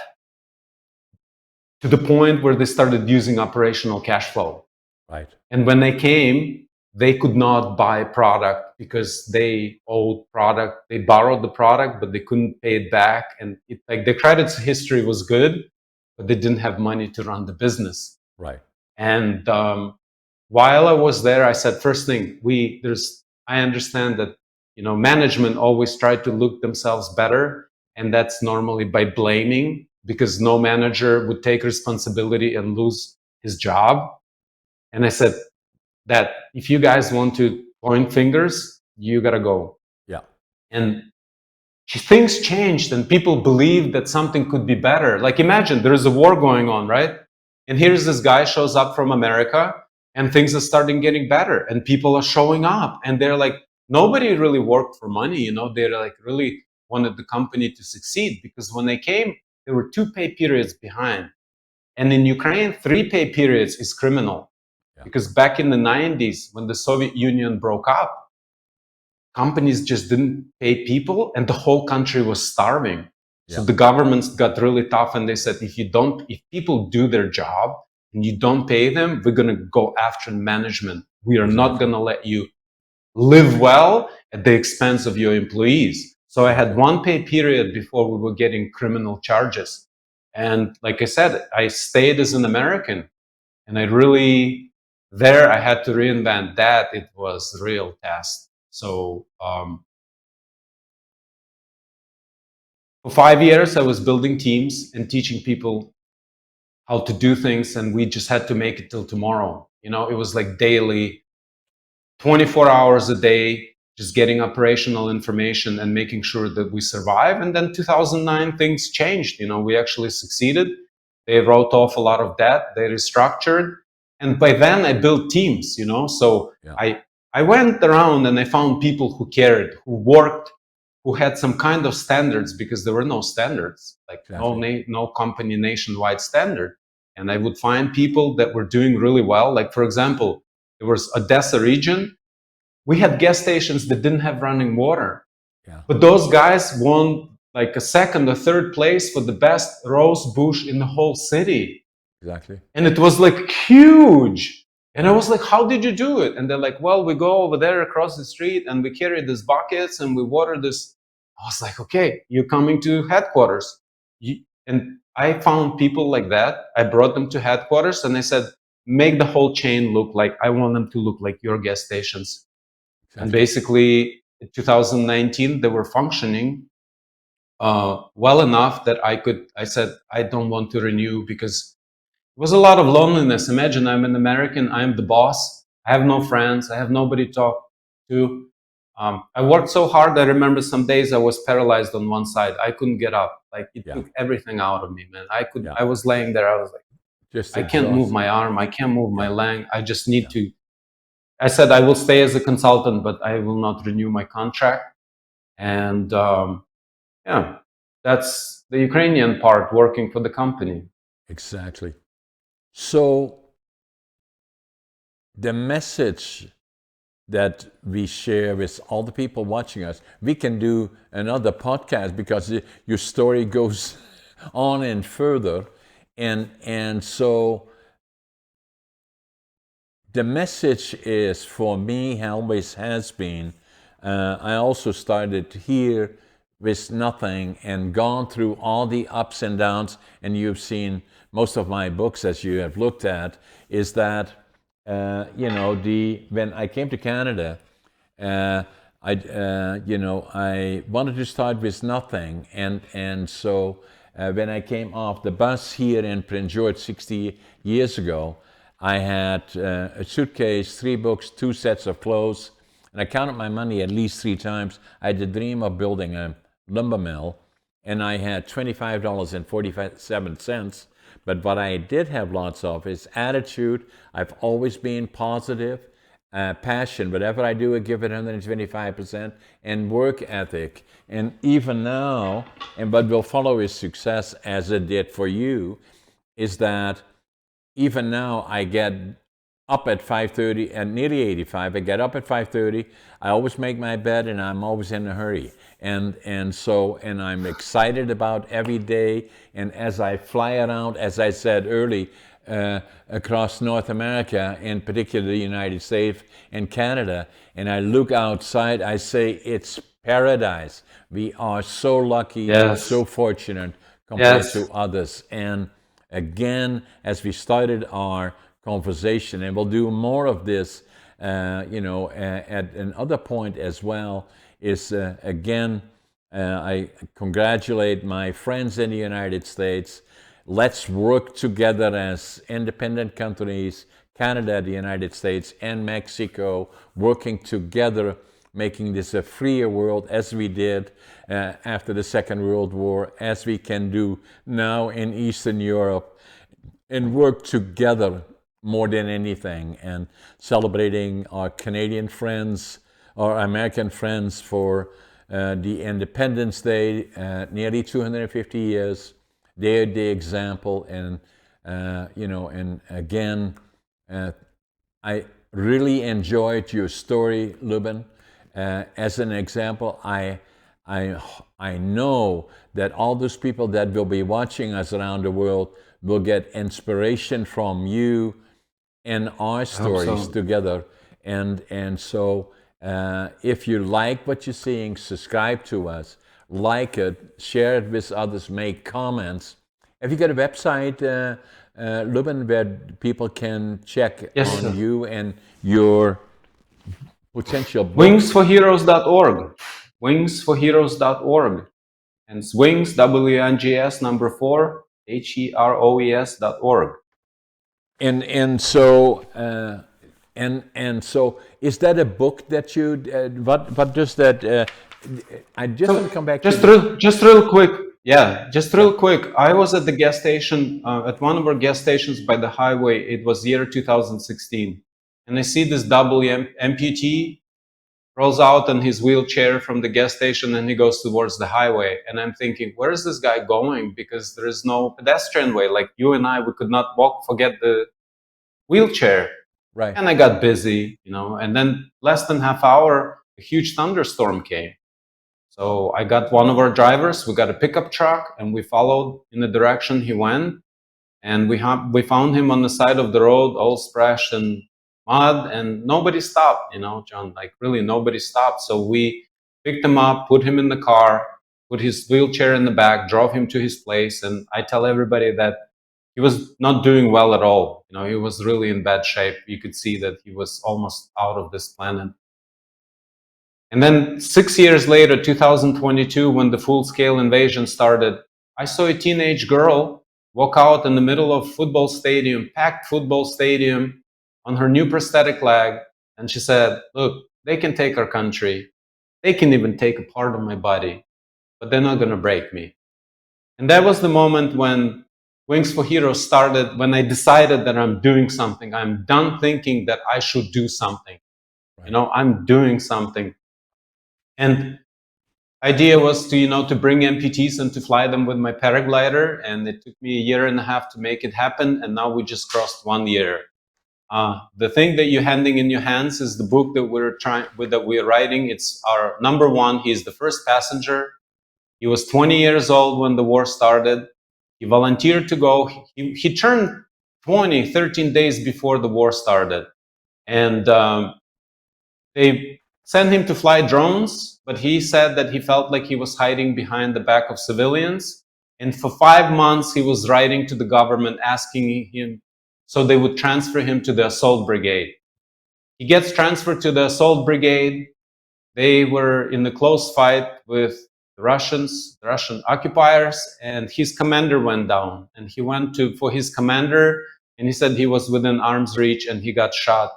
to the point where they started using operational cash flow. Right. And when they came, they could not buy product because they owed product. They borrowed the product, but they couldn't pay it back. And like the credit history was good, but they didn't have money to run the business. Right. And while I was there, I said, first thing, I understand that, you know, management always try to look themselves better. And that's normally by blaming, because no manager would take responsibility and lose his job. And I said that if you guys want to point fingers, you got to go. Yeah. And things changed and people believed that something could be better. Like imagine there is a war going on, right? And here's this guy shows up from America and things are starting getting better and people are showing up and they're like, nobody really worked for money, you know, they're like really wanted the company to succeed, because when they came, there were 2 pay periods behind. And in Ukraine, 3 pay periods is criminal. Yeah. Because back in the 90s, when the Soviet Union broke up, companies just didn't pay people and the whole country was starving. Yeah. So the governments got really tough and they said, if people do their job and you don't pay them, we're going to go after management. We are not going to let you live well at the expense of your employees. So I had 1 pay period before we were getting criminal charges. And like I said, I stayed as an American and I really, there I had to reinvent that. It was a real test. So for 5 years, I was building teams and teaching people how to do things. And we just had to make it till tomorrow. You know, it was like daily, 24 hours a day, just getting operational information and making sure that we survive. And then 2009, things changed. You know, we actually succeeded. They wrote off a lot of debt. They restructured. And by then I built teams, you know. So yeah. I went around and I found people who cared, who worked, who had some kind of standards, because there were no standards, like exactly. no company nationwide standard. And I would find people that were doing really well. Like, for example, there was Odessa region. We had gas stations that didn't have running water. Yeah. But those guys won like a 2nd or 3rd place for the best rose bush in the whole city. Exactly. And it was like huge. And I was like, how did you do it? And they're like, well, we go over there across the street and we carry these buckets and we water this. I was like, okay, you're coming to headquarters. And I found people like that. I brought them to headquarters and I said, make the whole chain look like, I want them to look like your gas stations. And Exactly. basically, in 2019, they were functioning well enough that I said, I don't want to renew because it was a lot of loneliness. Imagine I'm an American, I'm the boss, I have no friends, I have nobody to talk to. I worked so hard. I remember some days I was paralyzed on one side. I couldn't get up. Like it Yeah. took everything out of me, man. Yeah. I was laying there. I was like, Just I can't move exhausted. my arm. I can't move my Yeah. leg. I just need Yeah. to. I said I will stay as a consultant, but I will not renew my contract. And yeah, that's the Ukrainian part working for the company. Exactly. So the message that we share with all the people watching us, we can do another podcast because your story goes on and further. And so the message is, for me, always has been, I also started here with nothing and gone through all the ups and downs, and you've seen most of my books, as you have looked at, is that, when I came to Canada, I wanted to start with nothing, and so when I came off the bus here in Prince George 60 years ago, I had a suitcase, 3 books, 2 sets of clothes, and I counted my money at least 3 times. I had the dream of building a lumber mill, and I had $25.47. But what I did have lots of is attitude. I've always been positive, passion. Whatever I do, I give it 125%, and work ethic. And even now, and what will follow is success, as it did for you, is that even now I get up at 5:30 and nearly 85. I get up at 5:30. I always make my bed and I'm always in a hurry. And I'm excited about every day. And as I fly around, as I said early, across North America, in particular the United States and Canada, and I look outside, I say it's paradise. We are so lucky and so Yes. fortunate compared Yes. to others. And again, as we started our conversation, and we'll do more of this, at another point as well, is again, I congratulate my friends in the United States. Let's work together as independent countries, Canada, the United States, and Mexico, working together, making this a freer world as we did after the Second World War, as we can do now in Eastern Europe, and work together more than anything, and celebrating our Canadian friends, our American friends for the Independence Day, nearly 250 years. They're the example, and and again, I really enjoyed your story, Luben. As an example, I know that all those people that will be watching us around the world will get inspiration from you and our I hope stories so. together. And so if you like what you're seeing, subscribe to us, like it, share it with others, make comments. Have you got a website, Luben, where people can check Yes, on sir. you and your potential books? Wingsforheroes.org. Wingsforheroes.org. And it's wings, WNGS number 4, HEROES.org. And so so is that a book that you what does that I just want to come back to this. Just real quick. Yeah, just Yeah. real quick. I was at the gas station, at one of our gas stations by the highway. It was year 2016. And I see this amputee rolls out in his wheelchair from the gas station and he goes towards the highway. And I'm thinking, where is this guy going? Because there is no pedestrian way. Like you and I, we could not walk, forget the wheelchair. Right. And I got busy, and then less than half hour, a huge thunderstorm came. So I got one of our drivers, we got a pickup truck and we followed in the direction he went. And we found him on the side of the road, all splashed and mud, and nobody stopped, John, like really nobody stopped. So we picked him up, put him in the car, put his wheelchair in the back, drove him to his place. And I tell everybody that he was not doing well at all. He was really in bad shape. You could see that he was almost out of this planet. And then 6 years later, 2022, when the full-scale invasion started, I saw a teenage girl walk out in the middle of football stadium, packed football stadium, on her new prosthetic leg. And she said, look, they can take our country. They can even take a part of my body, but they're not going to break me. And that was the moment when Wings for Heroes started, when I decided that I'm doing something. I'm done thinking that I should do something. Right. I'm doing something. And idea was to bring amputees and to fly them with my paraglider. And it took me a year and a half to make it happen. And now we just crossed 1 year. The thing that you're handing in your hands is the book that we're writing. It's our number one. He's the first passenger. He was 20 years old when the war started. He volunteered to go. He turned 20, 13 days before the war started. And they sent him to fly drones, but he said that he felt like he was hiding behind the back of civilians. And for 5 months, he was writing to the government, asking him so they would transfer him to the assault brigade. He gets transferred to the assault brigade. They were in a close fight with the Russian occupiers, and his commander went down. And he went for his commander, and he said he was within arm's reach, and he got shot.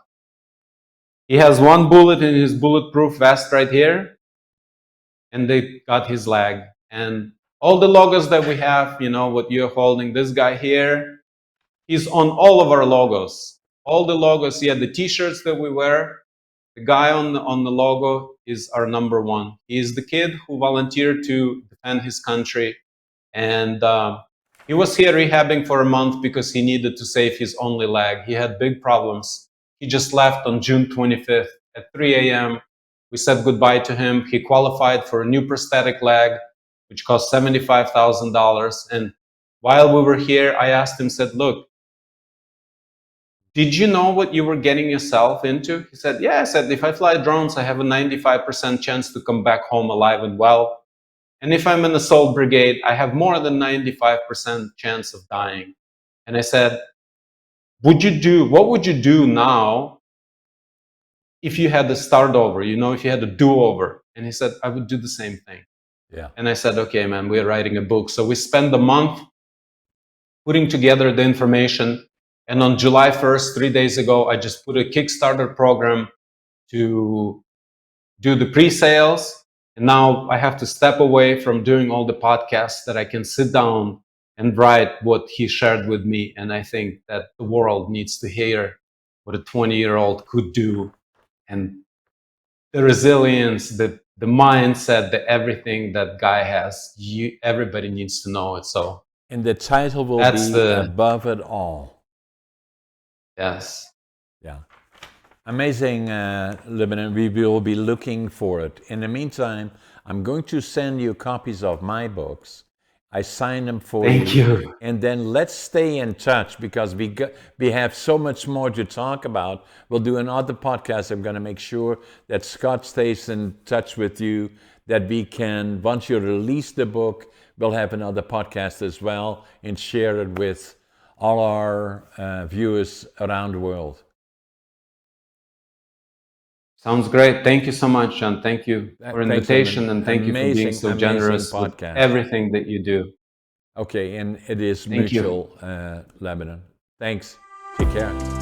He has one bullet in his bulletproof vest right here, and they got his leg. And all the logos that we have, what you're holding, this guy here, he's on all of our logos. All the logos, the t-shirts that we wear, the guy on the logo is our number one. He is the kid who volunteered to defend his country. And he was here rehabbing for a month because he needed to save his only leg. He had big problems. He just left on June 25th at 3 a.m. We said goodbye to him. He qualified for a new prosthetic leg, which cost $75,000. And while we were here, I asked him, said, look, did you know what you were getting yourself into? He said, yeah. I said, if I fly drones, I have a 95% chance to come back home alive and well. And if I'm in the assault brigade, I have more than 95% chance of dying. And I said, what would you do now if you had to start over, if you had to do over? And he said, I would do the same thing. Yeah. And I said, okay, man, we're writing a book. So we spent a month putting together the information. And on July 1st, 3 days ago, I just put a Kickstarter program to do the pre-sales. And now I have to step away from doing all the podcasts that I can sit down and write what he shared with me. And I think that the world needs to hear what a 20-year-old could do, and the resilience, the mindset, everything that guy has. Everybody needs to know it. So, and the title will be Above It All. Yes. Yeah. Amazing, Luben. We will be looking for it. In the meantime, I'm going to send you copies of my books. I sign them for you. Thank you. And then let's stay in touch, because we have so much more to talk about. We'll do another podcast. I'm going to make sure that Scott stays in touch with you, that we can, once you release the book, we'll have another podcast as well and share it with all our viewers around the world. Sounds great. Thank you so much, John. Thank you for invitation, and thank you for being so generous with everything that you do. Okay, and it is mutual, Lebanon. Thanks. Take care.